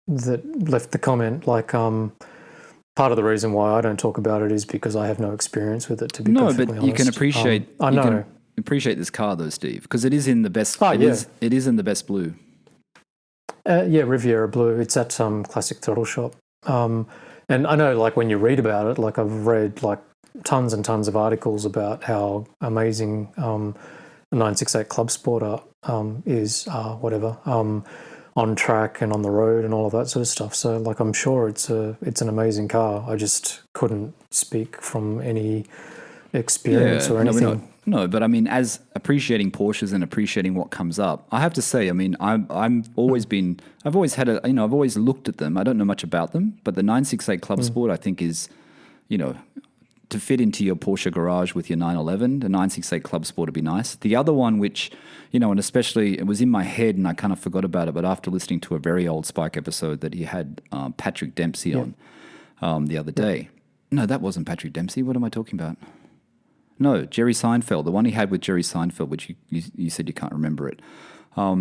that left the comment, like... part of the reason why I don't talk about it is because I have no experience with it, to be perfectly honest. No, but you can appreciate... I know. You can appreciate this car, though, Steve, because it is in the best... It is in the best blue. Riviera Blue. It's at Classic Throttle Shop. And I know, like, when you read about it, like, I've read, like, tons and tons of articles about how amazing the 968 Club Sport is, on track and on the road and all of that sort of stuff. So, like, I'm sure it's an amazing car. I just couldn't speak from any experience or anything. No, but I mean, as appreciating Porsches and appreciating what comes up, I have to say, I mean, I've always looked at them. I don't know much about them, but the 968 Club Sport, I think, is, to fit into your Porsche garage with your 911, the 968 Club Sport would be nice. The other one, which, and especially it was in my head and I kind of forgot about it, but after listening to a very old Spike episode that he had Patrick Dempsey on the other day. No, that wasn't Patrick Dempsey. What am I talking about? No, Jerry Seinfeld, the one he had with Jerry Seinfeld, which you said you can't remember it.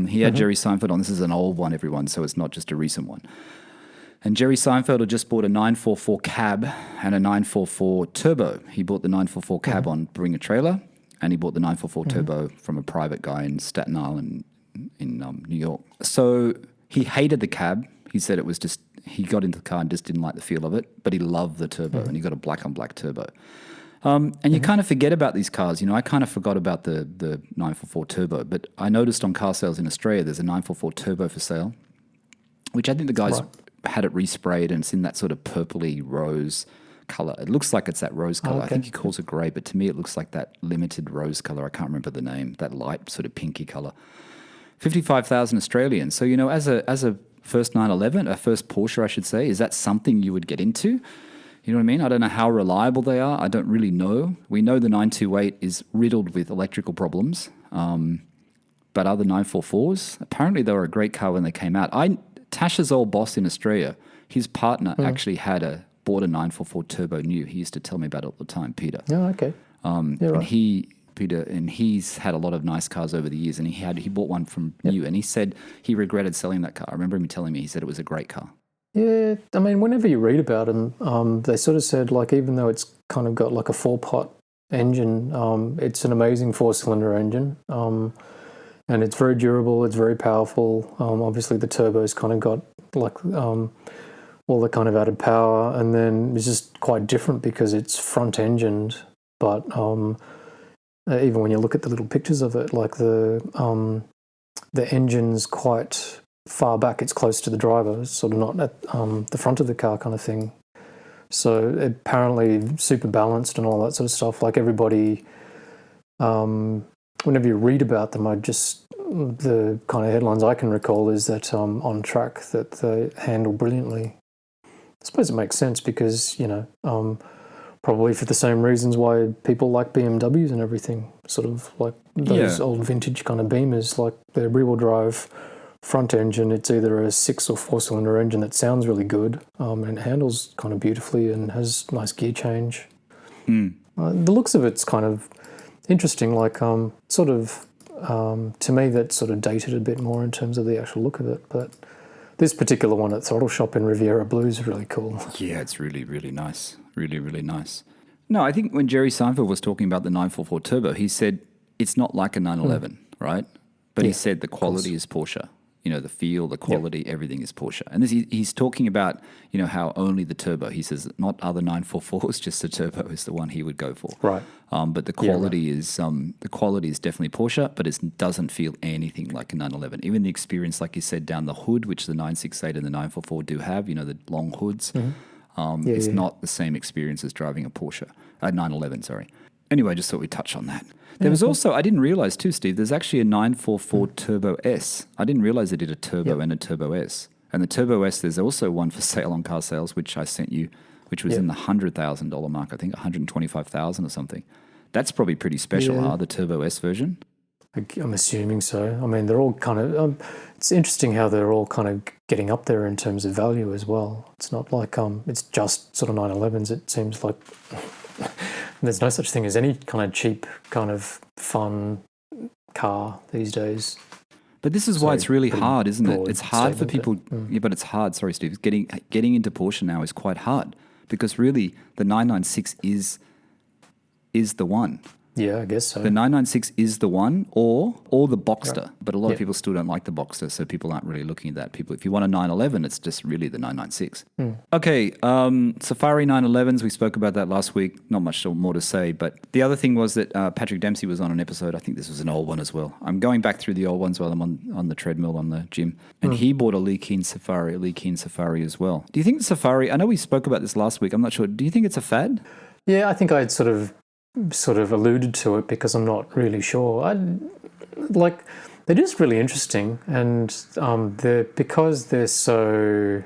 He had Jerry Seinfeld on. This is an old one, everyone, so it's not just a recent one. And Jerry Seinfeld had just bought a 944 cab and a 944 turbo. He bought the 944 cab on Bring a Trailer, and he bought the 944 turbo from a private guy in Staten Island in New York. So he hated the cab. He said it was just, he got into the car and just didn't like the feel of it, but he loved the turbo, and he got a black on black turbo. And you kind of forget about these cars. I kind of forgot about the 944 turbo, but I noticed on car sales in Australia, there's a 944 turbo for sale, which I think the guys... had it resprayed and it's in that sort of purpley rose color. It looks like it's that rose color. Okay. I think he calls it grey, but to me it looks like that limited rose color. I can't remember the name, that light sort of pinky color. 55,000 Australian. So, as a first 911, a first Porsche, I should say, is that something you would get into? You know what I mean? I don't know how reliable they are. I don't really know. We know the 928 is riddled with electrical problems. But other 944s, apparently they were a great car when they came out. Tasha's old boss in Australia, his partner actually had a bought a 944 turbo new. He used to tell me about it all the time, Peter. Oh, okay. And he's had a lot of nice cars over the years, and he bought one from new, and he said he regretted selling that car. I remember him telling me, he said it was a great car. Yeah, I mean, whenever you read about them, they sort of said, like, even though it's kind of got like a 4-pot engine, it's an amazing 4-cylinder engine, and it's very durable, it's very powerful. Obviously, the turbo's kind of got like all the kind of added power, and then it's just quite different because it's front-engined, but even when you look at the little pictures of it, like the engine's quite far back, it's close to the driver, it's sort of not at the front of the car kind of thing. So apparently super balanced and all that sort of stuff. Like everybody, whenever you read about them, the kind of headlines I can recall is that on track that they handle brilliantly. I suppose it makes sense because, probably for the same reasons why people like BMWs and everything, sort of like those old vintage kind of Beamers, like their rear-wheel drive front engine, it's either a 6 or 4-cylinder engine that sounds really good and it handles kind of beautifully and has nice gear change. The looks of it's kind of interesting, like sort of, to me, that's sort of dated a bit more in terms of the actual look of it, but this particular one at Throttle Shop in Riviera Blue is really cool. Yeah, it's really, really nice. Really, really nice. No, I think when Jerry Seinfeld was talking about the 944 Turbo, he said it's not like a 911, right? But he said the quality is Porsche. The feel, the quality, everything is Porsche. And he's talking about, how only the turbo. He says not other 944s, just the turbo is the one he would go for. Right. But the quality is definitely Porsche, but it doesn't feel anything like a 911. Even the experience, like you said, down the hood, which the 968 and the 944 do have, the long hoods. It's not the same experience as driving a Porsche, 911, sorry. Anyway, I just thought we'd touch on that. There was also, I didn't realize too, Steve, there's actually a 944 Turbo S. I didn't realize they did a Turbo and a Turbo S. And the Turbo S, there's also one for sale on car sales, which I sent you, which was in the $100,000 mark, I think $125,000 or something. That's probably pretty special, the Turbo S version? I'm assuming so. I mean, they're all kind of, it's interesting how they're all kind of getting up there in terms of value as well. It's not like it's just sort of 911s. It seems like there's no such thing as any kind of cheap, kind of fun car these days. But this is why it's really hard, isn't it? It's hard for people. But it's hard. Sorry, Steve. Getting into Porsche now is quite hard because really the 996 is the one. Yeah, I guess so. The 996 is the one, or the Boxster. Right. But a lot of people still don't like the Boxster, so people aren't really looking at that. If you want a 911, it's just really the 996. Okay, Safari 911s, we spoke about that last week. Not much more to say, but the other thing was that Patrick Dempsey was on an episode. I think this was an old one as well. I'm going back through the old ones while I'm on the treadmill on the gym, and he bought a Lee Keen Safari as well. Do you think the Safari, I know we spoke about this last week, I'm not sure, do you think it's a fad? Yeah, I think I'd sort of alluded to it because I'm not really sure. They're just really interesting, and because they're so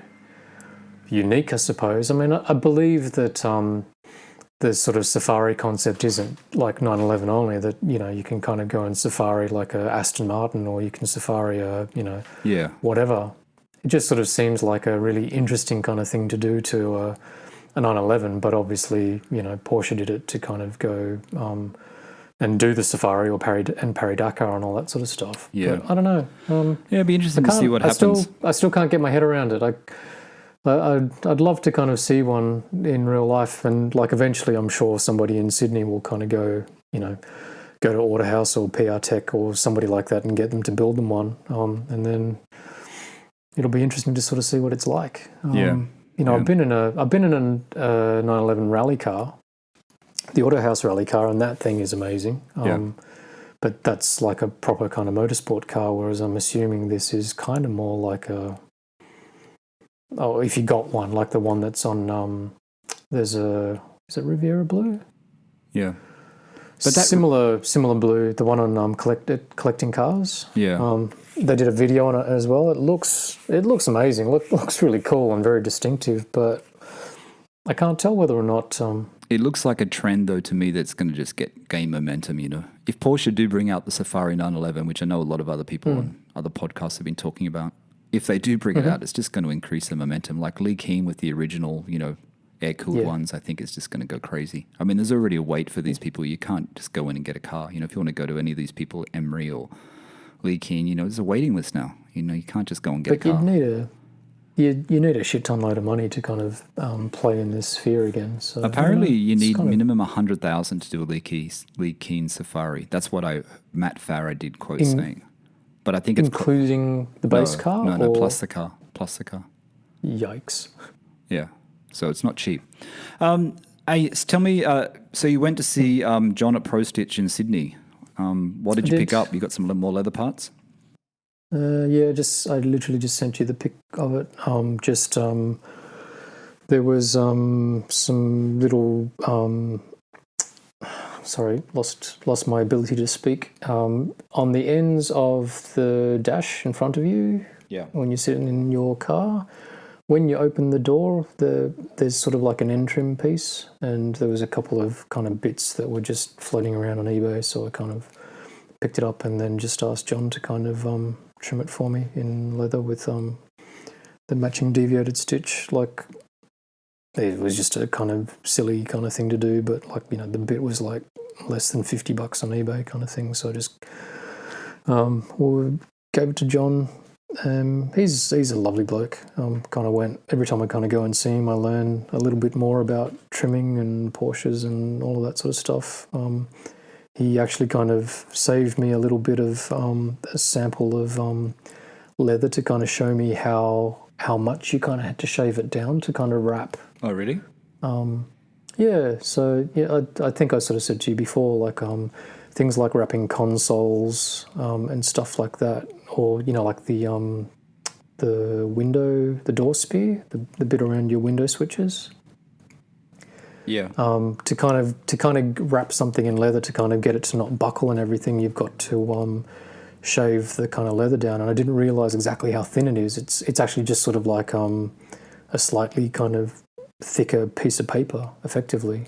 unique, I suppose. I mean, I believe that the sort of Safari concept isn't like 911 only, that you can kind of go and Safari like a Aston Martin, or you can Safari a whatever. It just sort of seems like a really interesting kind of thing to do to a 911, but obviously, Porsche did it to kind of go and do the Safari or Paris-Dakar and all that sort of stuff. Yeah. But I don't know. It'd be interesting to see what happens. I still can't get my head around it. I'd love to kind of see one in real life, and like eventually I'm sure somebody in Sydney will kind of go to Autohouse or PR Tech or somebody like that and get them to build them one. And then it'll be interesting to sort of see what it's like. I've been in a 911 rally car, the Autohouse rally car, and that thing is amazing. But that's like a proper kind of motorsport car, whereas I'm assuming this is kind of more like if you got one, like the one that's on, is it Riviera Blue? Yeah. But similar blue, the one on collecting cars. Yeah. They did a video on it as well. It looks amazing. Looks really cool and very distinctive, but I can't tell whether or not. It looks like a trend, though, to me that's going to just gain momentum. If Porsche do bring out the Safari 911, which I know a lot of other people on other podcasts have been talking about, if they do bring it out, it's just going to increase the momentum. Like Lee Keen with the original, air-cooled ones, I think it's just going to go crazy. I mean, there's already a wait for these people. You can't just go in and get a car. You know, if you want to go to any of these people, Emery or Lee Keen, you know, there's a waiting list now. You know, you can't just go and get a car. But you need a shit ton load of money to kind of play in this sphere again. So apparently, you need minimum 100,000 to do a Lee Keen Safari. That's what Matt Farah did quote saying. But I think it's including the base car. No, plus the car. Yikes! Yeah, so it's not cheap. Hey, tell me. So you went to see John at Pro Stitch in Sydney. What did you pick up? You got some more leather parts? Yeah, I literally just sent you the pic of it. There was some little sorry, lost my ability to speak. On the ends of the dash in front of you, when you're sitting in your car, when you open the door, there's sort of like an end trim piece, and there was a couple of kind of bits that were just floating around on eBay, so I kind of picked it up and then just asked John to kind of trim it for me in leather with the matching deviated stitch. Like, it was just a kind of silly kind of thing to do, but like, you know, the bit was like less than $50 on eBay kind of thing. So I just gave it to John. He's a lovely bloke. Kind of went every time I kind of go and see him, I learn a little bit more about trimming and Porsches and all of that sort of stuff. He actually kind of saved me a little bit of a sample of leather to kind of show me how much you kind of had to shave it down to kind of wrap. Oh, really? Yeah. So yeah, I think I sort of said to you before, like things like wrapping consoles and stuff like that, or you know, like the window, the door spear, the bit around your window switches. Yeah. To kind of wrap something in leather to kind of get it to not buckle and everything, you've got to shave the kind of leather down. And I didn't realize exactly how thin it is. It's actually just sort of like a slightly kind of thicker piece of paper, effectively.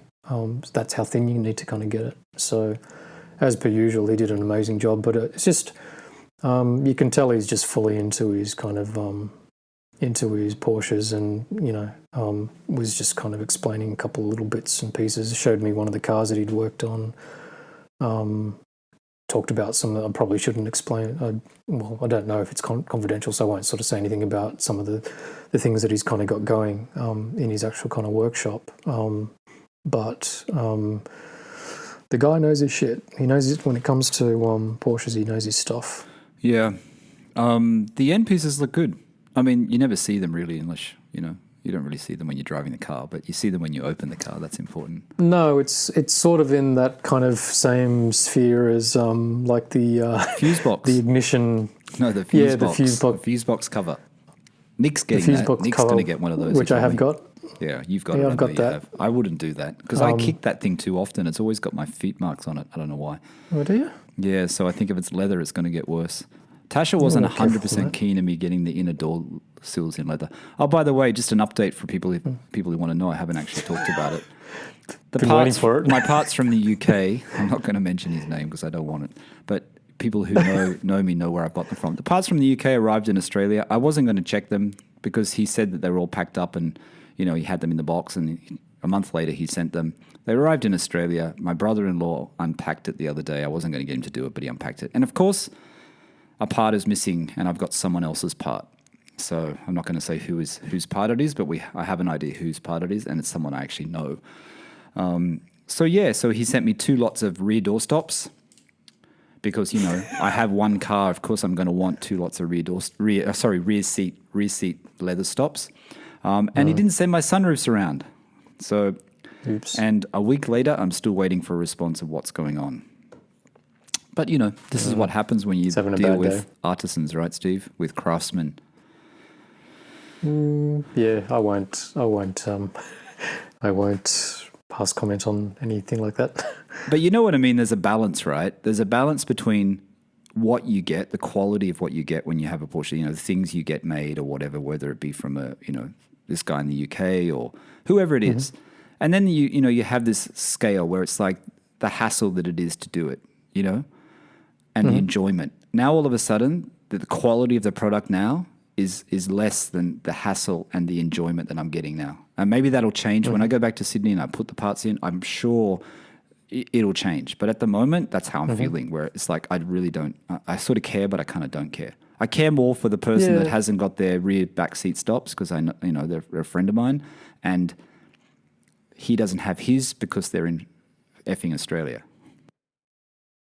That's how thin you need to kind of get it. So, as per usual, he did an amazing job. But it's just you can tell he's just fully into his kind of into his Porsches, and you know, was just kind of explaining a couple of little bits and pieces. Showed me one of the cars that he'd worked on. Talked about some that I probably shouldn't explain. I don't know if it's confidential, so I won't sort of say anything about some of the things that he's kind of got going in his actual kind of workshop. But the guy knows his shit. He knows it when it comes to Porsches. He knows his stuff. Yeah. The end pieces look good. I mean, you never see them really unless, you know, you don't really see them when you're driving the car, but you see them when you open the car. That's important. No, it's sort of in that kind of same sphere as like the fuse box, the ignition. No, the fuse box. The fuse box. The fuse box cover. Nick's getting that. Nick's going to get one of those, which I have got. Yeah, you've got it. I've got that. I wouldn't do that because I kick that thing too often. It's always got my feet marks on it. I don't know why. Oh, do you? Yeah, so I think if it's leather, it's going to get worse. Tasha wasn't 100% keen on me getting the inner door sills in leather. Oh, by the way, just an update for people who want to know. I haven't actually talked about it. Been waiting for it. My parts from the UK. I'm not going to mention his name because I don't want it. But people who know me know where I've got them from. The parts from the UK arrived in Australia. I wasn't going to check them because he said that they were all packed up and, you know, he had them in the box, and a month later he sent them. They arrived in Australia. My brother-in-law unpacked it the other day. I wasn't going to get him to do it, but he unpacked it. And of course, a part is missing, and I've got someone else's part. So I'm not going to say whose part it is, but I have an idea whose part it is, and it's someone I actually know. So he sent me 2 lots of rear door stops because, you know, I have one car. Of course, I'm going to want 2 lots of rear seat leather stops. And he didn't send my sunroofs around. So, oops. And a week later, I'm still waiting for a response of what's going on. But, you know, this is what happens when you deal with artisans, right, Steve? With craftsmen. Yeah, I won't pass comment on anything like that. But you know what I mean? There's a balance, right? There's a balance between what you get, the quality of what you get when you have a Porsche, you know, the things you get made or whatever, whether it be from this guy in the UK or whoever it is. And then you have this scale where it's like the hassle that it is to do it, you know? And the enjoyment. Now, all of a sudden, the quality of the product now is less than the hassle and the enjoyment that I'm getting now. And maybe that'll change when I go back to Sydney and I put the parts in. I'm sure it'll change. But at the moment, that's how I'm feeling, where it's like I really don't, I sort of care, but I kind of don't care. I care more for the person that hasn't got their rear back seat stops because I know, they're a friend of mine, and he doesn't have his because they're in effing Australia.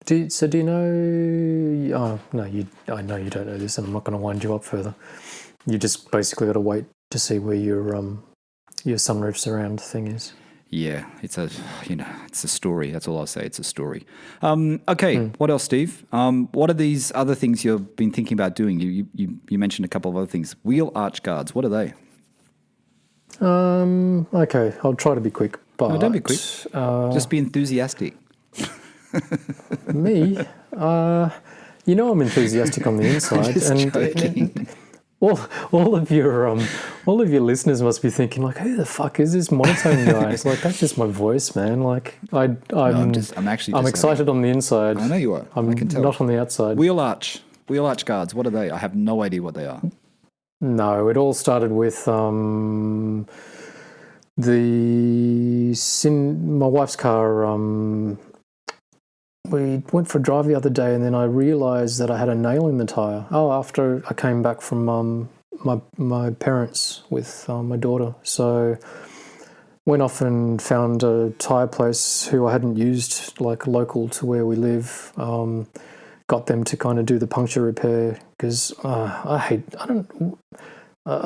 Do you know? Oh no, I know you don't know this, and I'm not going to wind you up further. You just basically got to wait to see where your sunroof surround thing is. Yeah, it's a story. That's all I'll say. It's a story. Okay, what else, Steve? What are these other things you've been thinking about doing? You mentioned a couple of other things. Wheel arch guards. What are they? Okay, I'll try to be quick. But No, don't be quick. Just be enthusiastic. Me, I'm enthusiastic on the inside, joking. all of your listeners must be thinking like, who the fuck is this monotone guy? It's like, that's just my voice, man. Like I'm excited on the inside. I know you are. I can tell. Not on the outside. Wheel arch guards. What are they? I have no idea what they are. No, it all started with my wife's car. We went for a drive the other day, and then I realised that I had a nail in the tyre. After I came back from my parents with my daughter. So went off and found a tyre place who I hadn't used, like local to where we live. Got them to kind of do the puncture repair because I'd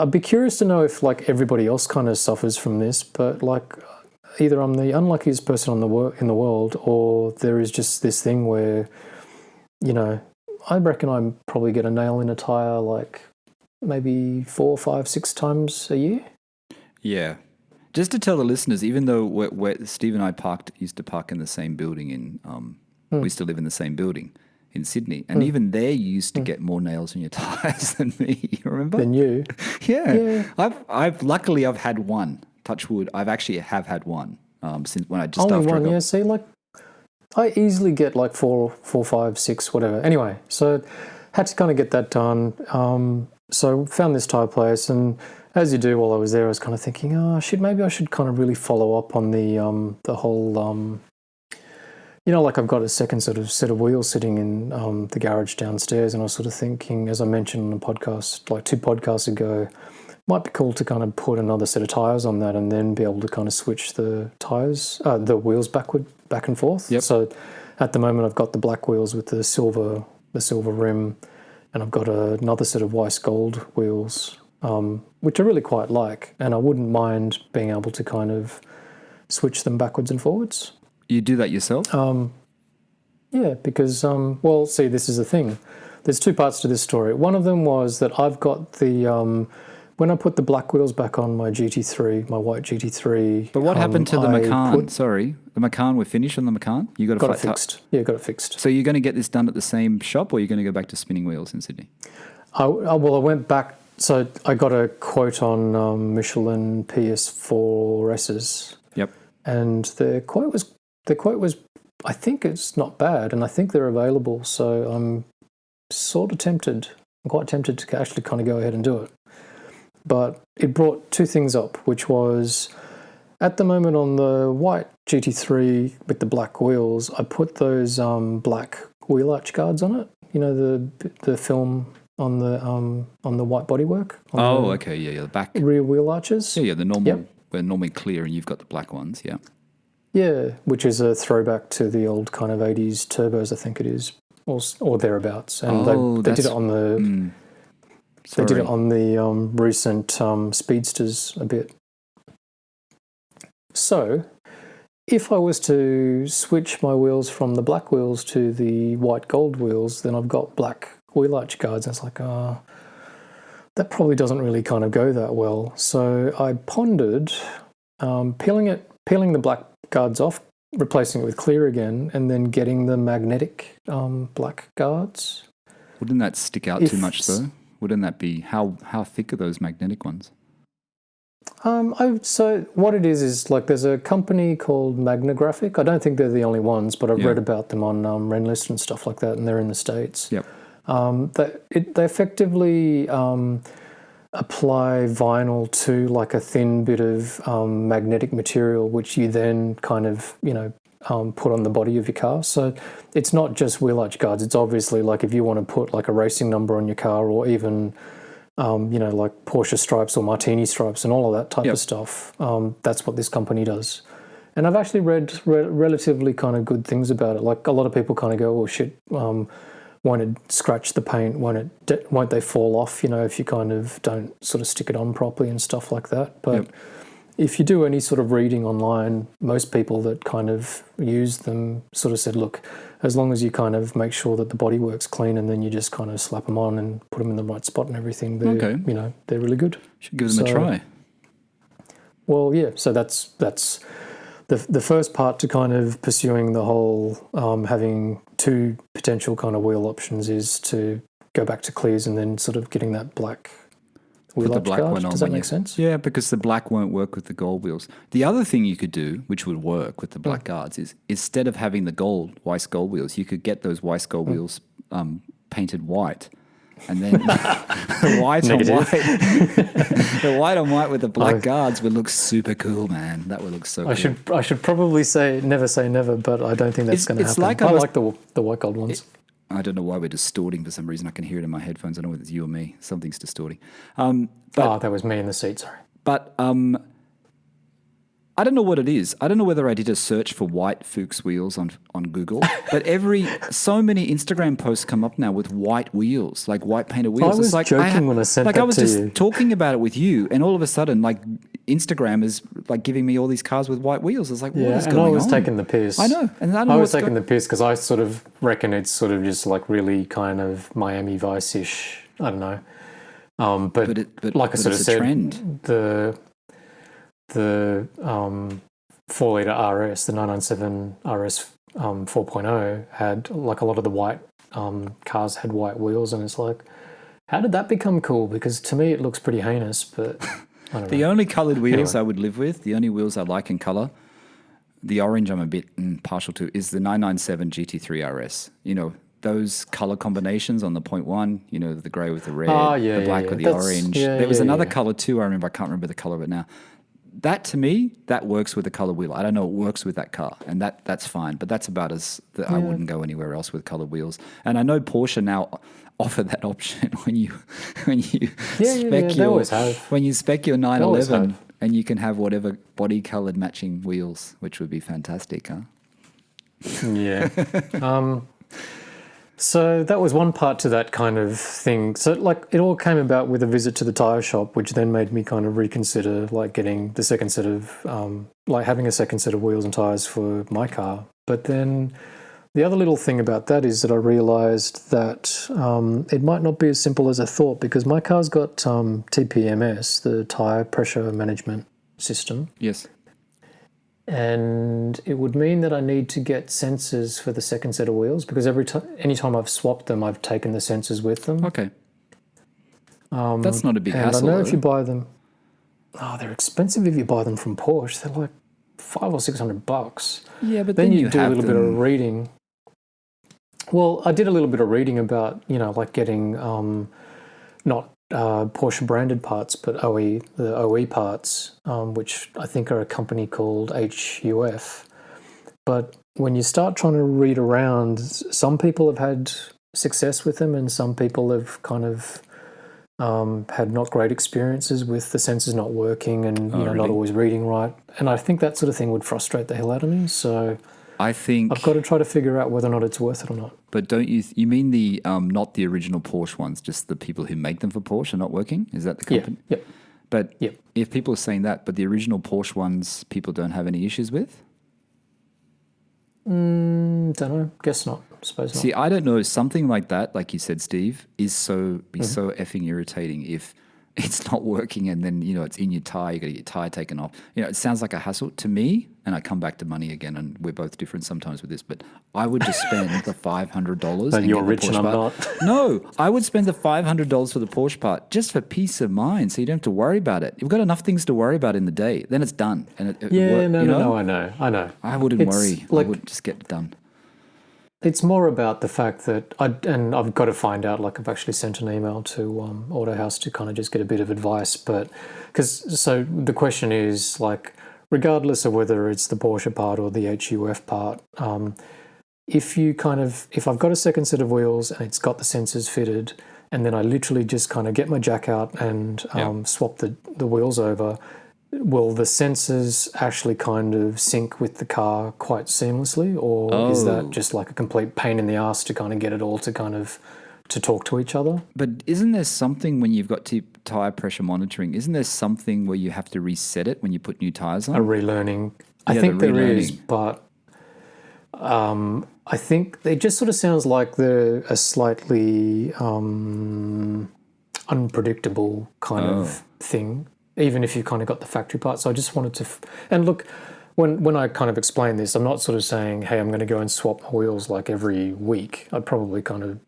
be curious to know if like everybody else kind of suffers from this, but like either I'm the unluckiest person in the world, or there is just this thing where, I reckon I probably get a nail in a tyre like maybe 4, 5, 6 times a year. Yeah. Just to tell the listeners, even though Steve and I used to park in the same building we used to live in the same building in Sydney, and even there you used to get more nails in your tyres than me. You remember? Than you? Yeah. Luckily I've had one. Touch wood. I've actually had one since when I just only after one. I got, Yeah, see, like I easily get like 4, 5, 6, whatever. Anyway, so had to kind of get that done. So found this tyre place, and as you do while I was there, I was kind of thinking, maybe I should kind of really follow up on the whole. Like I've got a second sort of set of wheels sitting in the garage downstairs, and I was sort of thinking, as I mentioned on a podcast like 2 podcasts ago, might be cool to kind of put another set of tyres on that and then be able to kind of switch the wheels back and forth. Yep. So at the moment I've got the black wheels with the silver rim, and I've got another set of Weiss gold wheels, which I really quite like, and I wouldn't mind being able to kind of switch them backwards and forwards. You do that yourself? Yeah, because, see, this is the thing. There's 2 parts to this story. One of them was that I've got the... when I put the black wheels back on my GT3, my white GT3... But what happened to the Macan? Sorry, the Macan, we're finished on the Macan? You got it fixed. Yeah, got it fixed. So you're going to get this done at the same shop, or you're going to go back to spinning wheels in Sydney? I went back... So I got a quote on Michelin PS4S's. Yep. And the quote was, I think it's not bad, and I think they're available, so I'm sort of tempted. I'm quite tempted to actually kind of go ahead and do it. But it brought 2 things up, which was at the moment on the white GT3 with the black wheels, I put those black wheel arch guards on it. The film on the white bodywork. Okay, yeah, the back rear wheel arches. Yeah, the normal. Yep. They're normally clear, and you've got the black ones. Yeah. Yeah, which is a throwback to the old kind of 80s turbos, I think it is, or thereabouts. And they did it on the. They did it on the recent Speedsters a bit. So, if I was to switch my wheels from the black wheels to the white gold wheels, then I've got black wheel arch guards. And it's like, that probably doesn't really kind of go that well. So I pondered peeling the black guards off, replacing it with clear again, and then getting the magnetic black guards. Wouldn't that stick out too much though? Wouldn't that be, how thick are those magnetic ones? So what it is like there's a company called Magnagraphic. I don't think they're the only ones, but I've read about them on Renlist and stuff like that, and they're in the States. Yep. They effectively apply vinyl to like a thin bit of magnetic material, which you then kind of, put on the body of your car. So it's not just wheel arch guards. It's obviously like if you want to put like a racing number on your car, or even, like Porsche stripes or Martini stripes and all of that type of stuff. That's what this company does. And I've actually read relatively kind of good things about it. Like a lot of people kind of go, "Oh shit, won't it scratch the paint? Won't they fall off? If you kind of don't sort of stick it on properly and stuff like that." But if you do any sort of reading online, most people that kind of use them sort of said, "Look, as long as you kind of make sure that the body works clean, and then you just kind of slap them on and put them in the right spot and everything, they're really good." Should give them a try. Well, yeah. So that's the first part to kind of pursuing the whole having two potential kind of wheel options is to go back to clears and then sort of getting that black wheel arch guard. Does that make sense? Yeah, because the black won't work with the gold wheels. The other thing you could do, which would work with the black guards, is instead of having the Weiss gold wheels, you could get those Weiss gold wheels painted white. And then the white on white, the white on white with the black guards would look super cool, man. That would look so cool. I should probably say never, but I don't think that's going to happen. I like the white gold ones. I don't know why we're distorting for some reason. I can hear it in my headphones. I don't know whether it's you or me. Something's distorting. That was me in the seat, sorry. But I don't know what it is. I don't know whether I did a search for white Fuchs wheels on Google, but so many Instagram posts come up now with white wheels, like white painted wheels. I was joking when I sent that to you. I was just talking about it with you, and all of a sudden, like Instagram is like giving me all these cars with white wheels. It's like, what is going on? And I was taking the piss. I know. And I was taking the piss because I sort of reckon it's sort of just like really kind of Miami Vice-ish. I don't know. But like I sort of said, trend. The 4-litre RS, the 997 RS 4.0 had like a lot of the white cars had white wheels, and it's like, how did that become cool? Because to me it looks pretty heinous, but I don't know. The only coloured wheels I would live with, the only wheels I like in colour, the orange I'm a bit partial to, is the 997 GT3 RS. Those colour combinations on the 0.1, the grey with the red, the black with the orange. There was another colour too, I remember. I can't remember the colour of it now. That, to me, that works with the colour wheel. I don't know, it works with that car, and that's fine. But that's about I wouldn't go anywhere else with coloured wheels. And I know Porsche now offer that option when you spec your 911, and you can have whatever body coloured matching wheels, which would be fantastic, huh? Yeah. So that was one part to that kind of thing. So like it all came about with a visit to the tyre shop, which then made me kind of reconsider like getting the second set of, like having a second set of wheels and tyres for my car. But then the other little thing about that is that I realised that it might not be as simple as I thought, because my car's got TPMS, the tyre pressure management system. Yes. And it would mean that I need to get sensors for the second set of wheels, because anytime I've swapped them, I've taken the sensors with them. Okay. That's not a big hassle. I know if you buy them, they're expensive if you buy them from Porsche. They're like $500 or $600. Yeah, but then you do a little bit of reading. Well, I did a little bit of reading about, like getting not Porsche branded parts, but the OE parts, which I think are a company called HUF. But when you start trying to read around, some people have had success with them, and some people have kind of had not great experiences with the sensors not working and really? not always reading right. And I think that sort of thing would frustrate the hell out of me. So I think I've got to try to figure out whether or not it's worth it or not. But don't you mean the not the original Porsche ones, just the people who make them for Porsche are not working? Is that the company? Yeah. Yep. But if people are saying that, but the original Porsche ones people don't have any issues with? Don't know. Guess not. Suppose not. See, I don't know. Something like that, like you said, Steve, is so effing irritating if it's not working and then, it's in your tyre, you got to get your tyre taken off. It sounds like a hassle to me, and I come back to money again, and we're both different sometimes with this, but I would just spend the $500 and you're rich and I'm not. No, I would spend the $500 for the Porsche part just for peace of mind, so you don't have to worry about it. You've got enough things to worry about in the day. Then it's done. And no, I know. I wouldn't worry. I would just get it done. It's more about the fact that I've got to find out. Like I've actually sent an email to Autohouse to kind of just get a bit of advice. But so the question is like, regardless of whether it's the Porsche part or the HUF part, if I've got a second set of wheels and it's got the sensors fitted, and then I literally just kind of get my jack out and swap the wheels over, will the sensors actually kind of sync with the car quite seamlessly, or is that just like a complete pain in the ass to kind of get it all to kind of to talk to each other? But isn't there something when you've got tire pressure monitoring? Isn't there something where you have to reset it when you put new tires on? A relearning. I think there is, but I think it just sort of sounds like they're a slightly unpredictable kind of thing, even if you've kind of got the factory part. So I just wanted to... and look, when I kind of explain this, I'm not sort of saying, hey, I'm going to go and swap my wheels like every week. I'd probably kind of,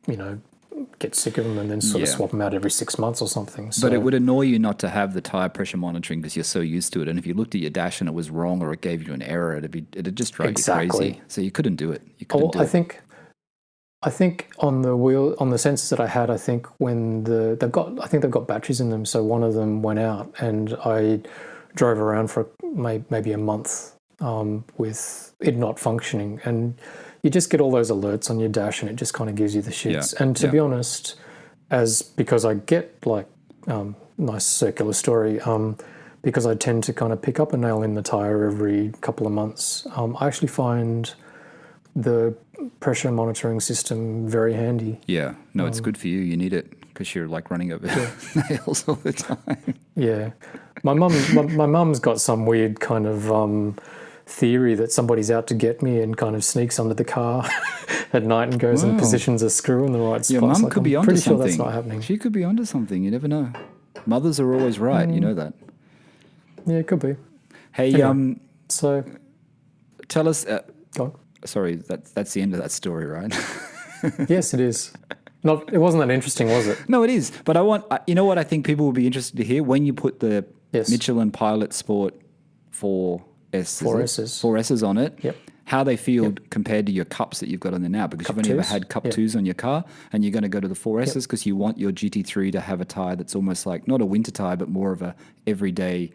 get sick of them and then sort of swap them out every 6 months or something. So, but it would annoy you not to have the tire pressure monitoring because you're so used to it. And if you looked at your dash and it was wrong or it gave you an error, it'd just drive you crazy. So you couldn't do it. I think on the sensors that I had, I think when they've got batteries in them. So one of them went out and I drove around for maybe a month with it not functioning, and you just get all those alerts on your dash and it just kind of gives you the shits. And to be honest, because I get like nice circular story, because I tend to kind of pick up a nail in the tire every couple of months, I actually find the pressure monitoring system very handy. Yeah, no, it's good for you. You need it because you're like running over nails all the time. Yeah, my mum's got some weird kind of theory that somebody's out to get me and kind of sneaks under the car at night and goes and positions a screw in the right spot. Your mum could be onto something. Pretty sure that's not happening. She could be onto something. You never know. Mothers are always right. You know that. Yeah, it could be. Hey, anyway, so tell us. Go on. Sorry, that's the end of that story, right? Yes, it is. It wasn't that interesting, was it? No, it is. But you know what I think people will be interested to hear? When you put the Michelin Pilot Sport 4Ss on it, how they feel compared to your cups that you've got on there now, because you've only ever had Cup 2s on your car, and you're going to go to the 4Ss because you want your GT3 to have a tyre that's almost like, not a winter tyre, but more of a everyday,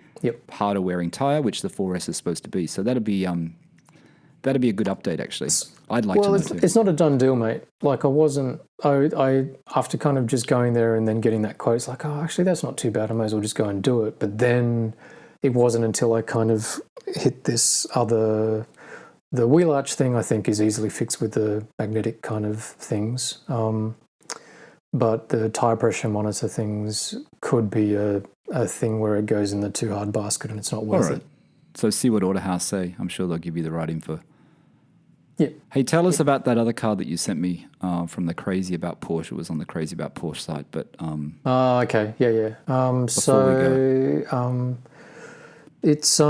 harder wearing tyre, which the 4S is supposed to be. So that'd be a good update, actually. I'd like to know too. It's not a done deal, mate. Like I after kind of just going there and then getting that quote, it's like, oh, actually, that's not too bad. I may as well just go and do it. But then it wasn't until I kind of hit this the wheel arch thing, I think, is easily fixed with the magnetic kind of things. But the tire pressure monitor things could be a thing where it goes in the too hard basket and it's not worth it. So see what Autohouse say. I'm sure they'll give you the right info. Yeah. Hey, tell us about that other car that you sent me from the Crazy About Porsche. It was on the Crazy About Porsche site, but... okay, yeah. It's...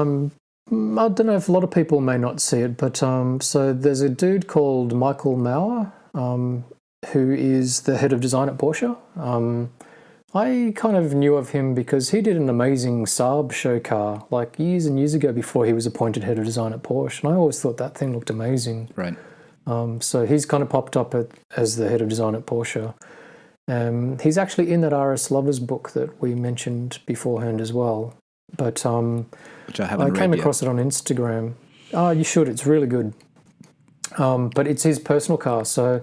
I don't know if a lot of people may not see it, but so there's a dude called Michael Mauer, who is the head of design at Porsche. I kind of knew of him because he did an amazing Saab show car like years and years ago before he was appointed head of design at Porsche, and I always thought that thing looked amazing. Right. So he's kind of popped up as the head of design at Porsche. He's actually in that RS Lovers book that we mentioned beforehand as well. But which I haven't read came yet. across it on Instagram. Oh, you should. It's really good. But it's his personal car. So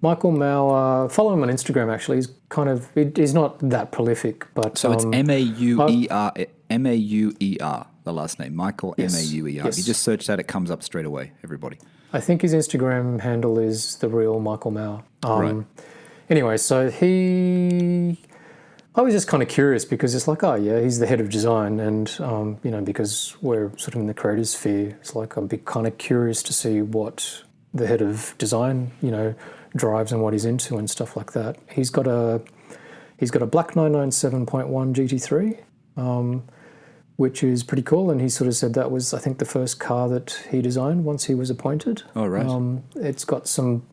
Michael Mauer, follow him on Instagram, actually. He's not that prolific. But so it's M-A-U-E-R, the last name. Michael, yes, M-A-U-E-R. yes. If you just search that, it comes up straight away, everybody. I think his Instagram handle is the real Michael Mauer. Right. Anyway, so I was just kind of curious because it's like, oh yeah, he's the head of design, and because we're sort of in the creative sphere, it's like I'd be kind of curious to see what the head of design, drives and what he's into and stuff like that. He's got a black 997.1 GT3, which is pretty cool, and he sort of said that was, I think, the first car that he designed once he was appointed. Oh, right. It's got some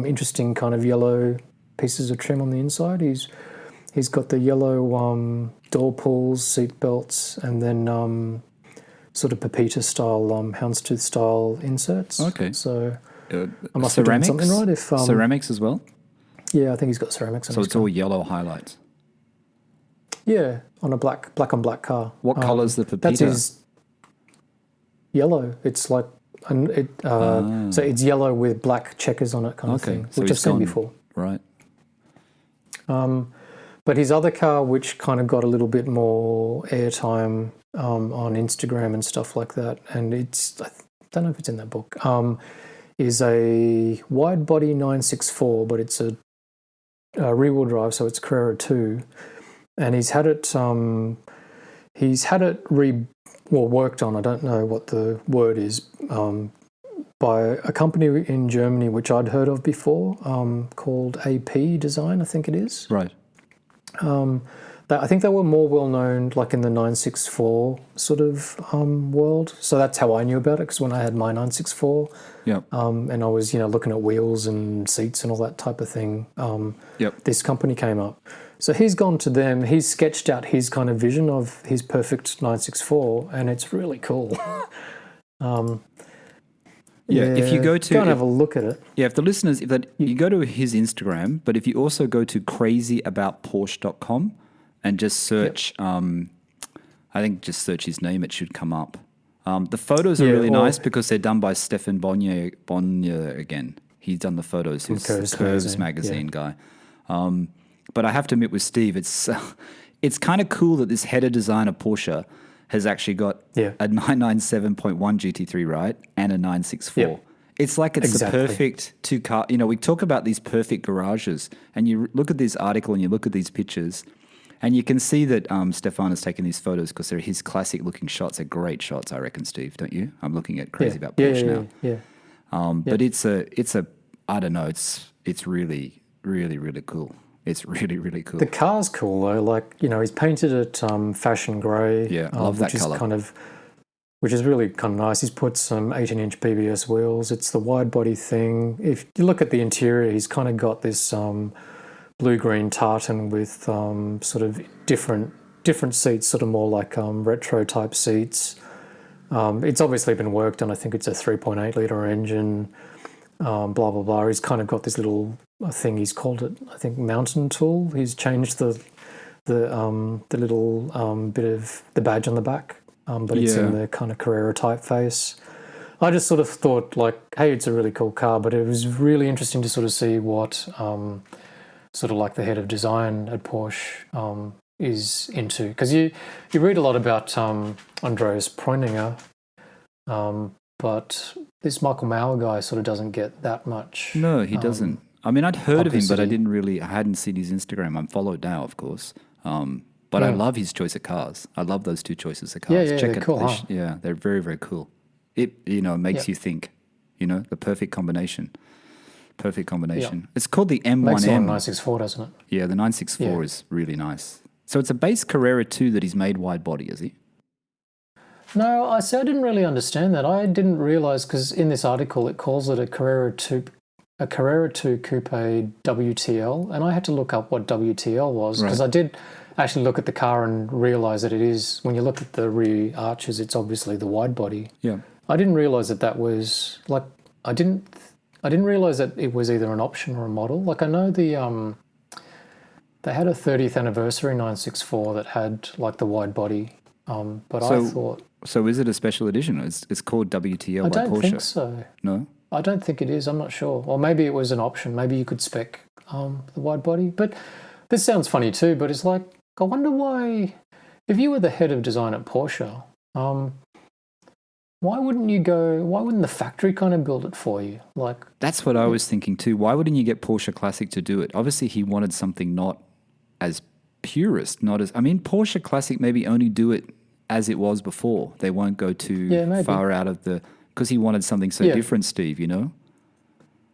interesting kind of yellow pieces of trim on the inside. He's got the yellow door pulls, seat belts, and then sort of Pepita style, houndstooth style inserts. Okay. So I must be doing ceramics, something right. If ceramics as well. yeah, I think he's got ceramics. On So his it's all yellow highlights. Yeah, on a black on black car. What colour's the Pepita? That's his yellow. It's like so it's yellow with black checkers on it, kind of thing, so which I've he's seen gone- before. Right. But his other car, which kind of got a little bit more airtime on Instagram and stuff like that, and I don't know if it's in that book, is a wide body 964, but it's a rear-wheel drive, so it's Carrera 2, and he's had it worked on. I don't know what the word is. By a company in Germany which I'd heard of before, called AP Design, I think it is. Right. I think they were more well known, like in the 964 sort of world. So that's how I knew about it, because when I had my 964, Yep. and I was looking at wheels and seats and all that type of thing, Yep. this company came up. So he's gone to them. He's sketched out his kind of vision of his perfect 964, and it's really cool. Yeah, if you go to go and have a look at it. Yeah, if the listeners, you go to his Instagram, but if you also go to crazyaboutporsche.com and just search, I think just search his name, it should come up. The photos are really nice because they're done by Stefan Bonnier again. He's done the photos. He's the Curves magazine guy. But I have to admit with Steve, it's kind of cool that this header designer Porsche has actually got a 997.1 GT3, right, and a 964. Yep. It's like it's Exactly. the perfect two car. We talk about these perfect garages, and you look at this article and you look at these pictures, and you can see that Stefan has taken these photos because they're his classic-looking shots. They're great shots, I reckon, Steve, don't you? I'm looking at Crazy About Porsche now. Yeah. But it's a I don't know. It's really, really, really cool. It's really, really cool. The car's cool though. Like he's painted it fashion grey. Yeah, I love that which colour. is kind of, which is really kind of nice. He's put some 18-inch BBS wheels. It's the wide body thing. If you look at the interior, he's kind of got this blue-green tartan with sort of different seats, sort of more like retro type seats. It's obviously been worked on. I think it's a 3.8 litre engine. Blah blah blah. He's kind of got this little thing. He's called it, I think, mountain tool. He's changed the little bit of the badge on the back, but it's in the kind of Carrera typeface. I just sort of thought, like, hey, it's a really cool car, but it was really interesting to sort of see what sort of like the head of design at Porsche is into, because you read a lot about Andreas Preuninger, but this Michael Mauer guy sort of doesn't get that much. No, he doesn't. I mean, I'd heard of him, but I publicity. hadn't seen his Instagram. I'm followed now, of course. But I love his choice of cars. I love those two choices of cars. Yeah, they're cool, huh? Yeah, they're very, very cool. It, makes you think, the perfect combination. Perfect combination. Yep. It's called the M1M. Makes it on 964, doesn't it? Yeah, the 964 is really nice. So it's a base Carrera 2 that he's made wide body, is he? No, I didn't really understand that. I didn't realise, because in this article it calls it a Carrera 2 Coupe WTL, and I had to look up what WTL was, because I did actually look at the car and realise that it is, when you look at the rear arches, it's obviously the wide body. Yeah. I didn't realise that was, like, I didn't realise that it was either an option or a model. Like, I know they had a 30th anniversary 964 that had, like, the wide body, but I thought... So is it a special edition? It's called WTL by Porsche? I don't think so. No? I don't think it is. I'm not sure. Or maybe it was an option. Maybe you could spec the wide body. But this sounds funny too, but it's like, I wonder why, if you were the head of design at Porsche, why wouldn't the factory kind of build it for you? Like, that's what I was thinking too. Why wouldn't you get Porsche Classic to do it? Obviously, he wanted something not as purist, Porsche Classic maybe only do it as it was before. They won't go too far out of because he wanted something so different, Steve,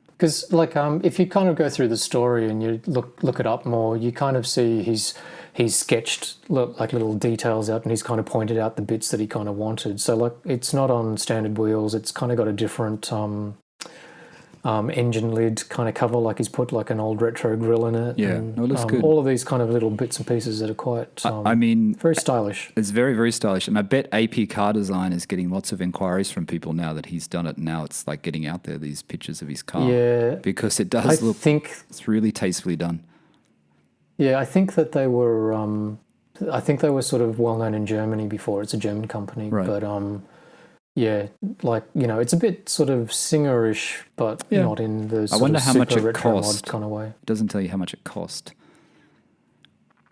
Because, like, if you kind of go through the story and you look it up more, you kind of see he's sketched like little details out, and he's kind of pointed out the bits that he kind of wanted. So, like, it's not on standard wheels. It's kind of got a different engine lid kind of cover, like he's put like an old retro grill in it. Yeah, and, no, it looks good. All of these kind of little bits and pieces that are quite, I mean, very stylish. it's very, very stylish. And I bet AP Car Design is getting lots of inquiries from people now that he's done it. Now it's like getting out there, these pictures of his car. Yeah. Because it does it's really tastefully done. Yeah, I think that they were, I think they were sort of well known in Germany before. It's a German company. Right. But, yeah, like, you know, it's a bit sort of singerish, but not in the sort I wonder of how super much it retro mod cost. kind of way. It doesn't tell you how much it cost.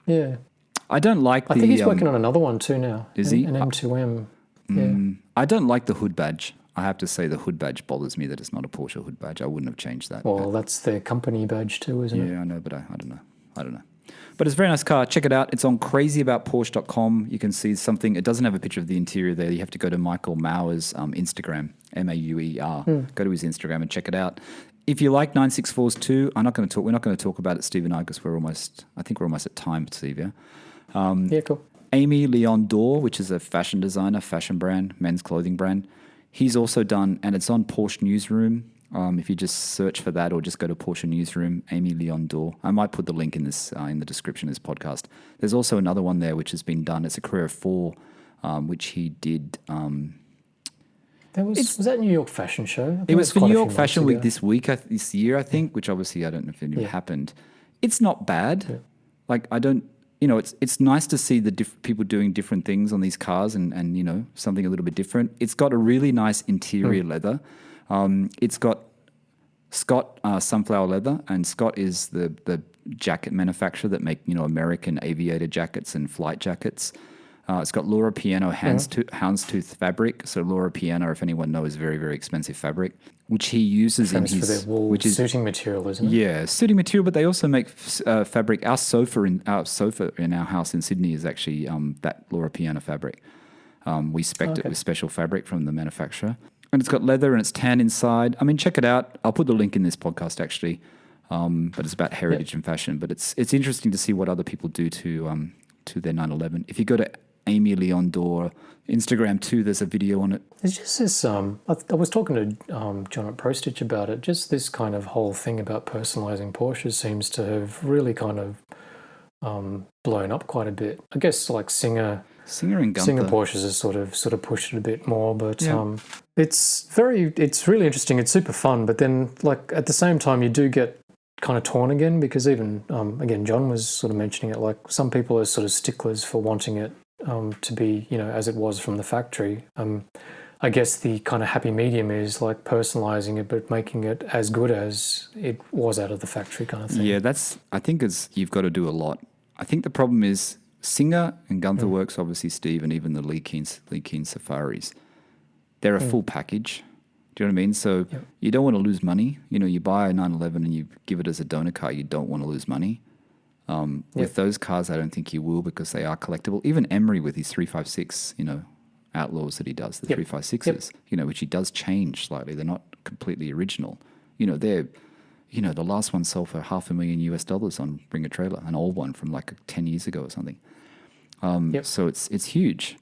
Yeah. I don't like I think he's working on another one too now. Is he? An M2M. Yeah. I don't like the hood badge. I have to say the hood badge bothers me that it's not a Porsche hood badge. I wouldn't have changed that. Well, that's their company badge too, isn't it? Yeah, I know, but I don't know. I don't know. But it's a very nice car. Check it out. It's on crazyaboutporsche.com. You can see something. It doesn't have a picture of the interior there. You have to go to Michael Mauer's Instagram, Mauer. Go to his Instagram and check it out. If you like 964s too, we're not going to talk about it, Steve and I, because I think we're almost at time, Steve, yeah? Yeah, cool. Amy Leon Dor, which is a fashion designer, fashion brand, men's clothing brand. He's also done, and it's on Porsche Newsroom. If you just search for that or just go to Porsche Newsroom, Amy Leon Dor. I might put the link in in the description of this podcast. There's also another one there which has been done. It's a Carrera 4, which he did. Was that New York Fashion Show? It was for New York Fashion Week this year, I think, which obviously I don't know if it happened. It's not bad. Yeah. Like, I don't, it's nice to see the people doing different things on these cars and something a little bit different. It's got a really nice interior leather. It's got Scott Sunflower Leather, and Scott is the jacket manufacturer that make American aviator jackets and flight jackets. It's got Laura Piano houndstooth fabric. So Laura Piano, if anyone knows, is very, very expensive fabric, which he uses in his for their wool, which is suiting material, isn't it? Yeah, suiting material. But they also make fabric. Our sofa in our house in Sydney is actually that Laura Piano fabric. We spec'd it with special fabric from the manufacturer. And it's got leather and it's tan inside. I mean, check it out. I'll put the link in this podcast, actually. But it's about heritage and fashion. But it's interesting to see what other people do to their 911. If you go to Amy Leon Dor Instagram too, there's a video on it. There's just this, I was talking to John at ProStitch about it. Just this kind of whole thing about personalising Porsches seems to have really kind of blown up quite a bit. I guess like Singer and Gunther. Singer Porsches has sort of pushed it a bit more, but it's really interesting. It's super fun, but then like at the same time you do get kind of torn again, because even again John was sort of mentioning it, like some people are sort of sticklers for wanting it to be as it was from the factory. I guess the kind of happy medium is like personalizing it but making it as good as it was out of the factory kind of thing. Yeah, I think you've got to do a lot. I think the problem is Singer and Gunther Works, obviously, Steve, and even the Lee Keen Safaris, they're a full package. Do you know what I mean? So you don't want to lose money. You buy a 911 and you give it as a donor car, you don't want to lose money. With those cars, I don't think you will, because they are collectible. Even Emery with his 356, Outlaws that he does, the 356s, which he does change slightly. They're not completely original. They're, the last one sold for $500,000 on Bring a Trailer, an old one from like 10 years ago or something. So it's huge.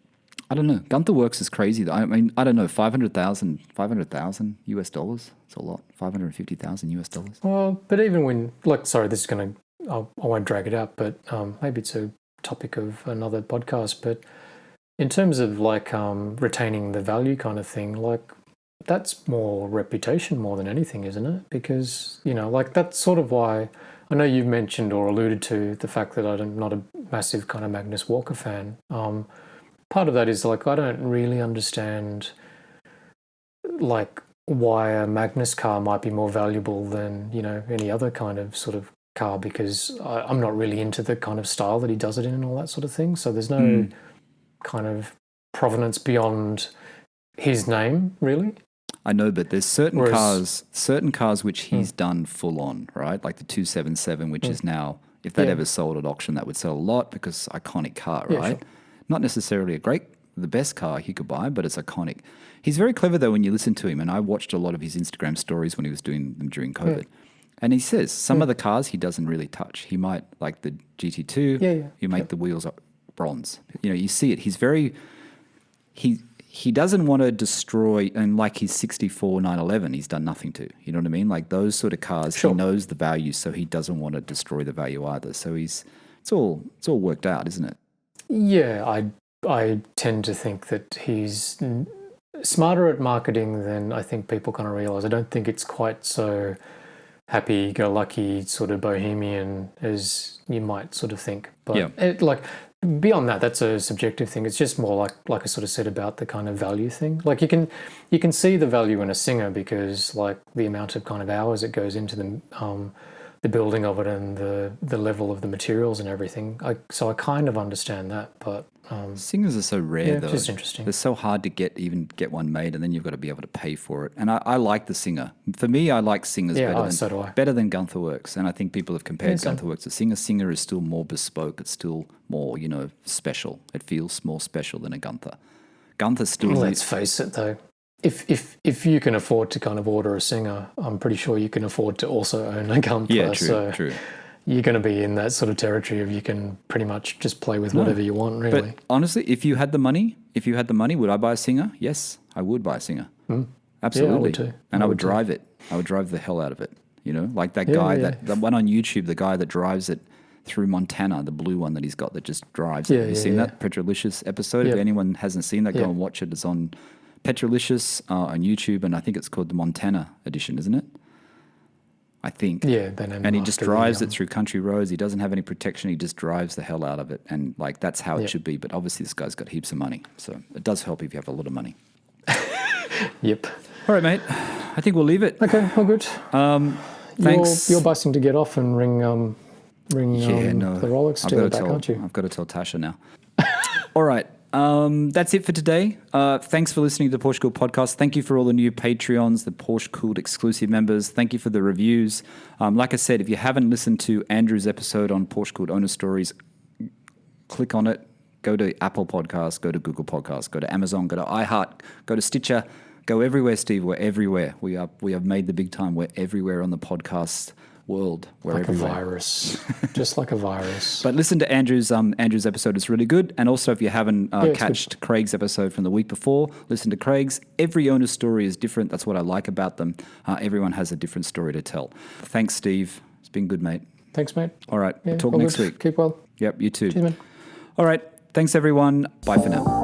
I don't know. Gunther Works is crazy though. I mean, I don't know, $500,000 US. It's a lot. $550,000 US. Well, but even when, this is going to, I won't drag it out, but maybe it's a topic of another podcast. But in terms of retaining the value kind of thing, that's more reputation more than anything, isn't it? Because, that's sort of why I know you've mentioned or alluded to the fact that I'm not a massive kind of Magnus Walker fan. Part of that is I don't really understand why a Magnus car might be more valuable than, any other kind of sort of car, because I'm not really into the kind of style that he does it in and all that sort of thing. So there's no kind of provenance beyond his name, really. I know, but there's certain cars which he's done full on, right? Like the 277, which is now, if that ever sold at auction, that would sell a lot, because iconic car, right? Yeah, sure. Not necessarily the best car he could buy, but it's iconic. He's very clever though when you listen to him, and I watched a lot of his Instagram stories when he was doing them during COVID. And he says some of the cars he doesn't really touch. He might, like the GT2, you make the wheels bronze. You see it. He's very, he doesn't want to destroy, and like his 64 911, he's done nothing to. You know what I mean? Like those sort of cars, Sure. he knows the value, so he doesn't want to destroy the value either. So it's all worked out, isn't it? Yeah, I tend to think that he's smarter at marketing than I think people kind of realize. I don't think it's quite so happy-go-lucky sort of bohemian as you might sort of think. But beyond that, that's a subjective thing. It's just more like I sort of said about the kind of value thing. Like you can see the value in a Singer because like the amount of kind of hours it goes into the building of it and the level of the materials and everything. So I kind of understand that, but Singers are so rare, though. It's just interesting. They're so hard to get one made, and then you've got to be able to pay for it. And I like the Singer. For me, I like Singers better than Gunther Works. And I think people have compared Gunther Works to Singer. Singer is still more bespoke. It's still more, special. It feels more special than a Gunther. Gunther still. Let's face it, though. If you can afford to kind of order a Singer, I'm pretty sure you can afford to also own a Gunther. Yeah, true. You're going to be in that sort of territory of you can pretty much just play with whatever you want, really. But honestly, if you had the money, would I buy a Singer? Yes, I would buy a Singer. Absolutely. Yeah, I would too. And I would drive it. I would drive the hell out of it. Like that guy, that one on YouTube, the guy that drives it through Montana, the blue one that he's got that just drives. Have you seen that Petrolicious episode? If anyone hasn't seen that, go and watch it. It's on Petrolicious on YouTube, and I think it's called the Montana edition, isn't it? I think. Yeah, and he just drives it through country roads. He doesn't have any protection. He just drives the hell out of it. And like that's how it should be. But obviously this guy's got heaps of money. So it does help if you have a lot of money. Yep. All right, mate. I think we'll leave it. Okay, all good. Thanks. You're busting to get off and ring the Rolex dealer back, aren't you? I've got to tell Tasha now. All right. That's it for today. Thanks for listening to the PorscheCooled podcast. Thank you for all the new Patreons, the PorscheCooled Exclusive members. Thank you for the reviews. Like I said, if you haven't listened to Andrew's episode on PorscheCooled Owner Stories, click on it. Go to Apple Podcasts, go to Google Podcasts, go to Amazon, go to iHeart, go to Stitcher, go everywhere, Steve. We're everywhere. We have made the big time. We're everywhere on the podcast world. We're like everywhere. A virus, just like a virus. But listen to Andrew's episode. It's really good. And also, if you haven't catched Craig's episode from the week before, listen to Craig's. Every owner's story is different. That's what I like about them. Everyone has a different story to tell. Thanks, Steve. It's been good, mate. Thanks, mate. All right. We'll talk next week. Keep well. Yep, you too. Cheers, man. All right. Thanks, everyone. Bye for now.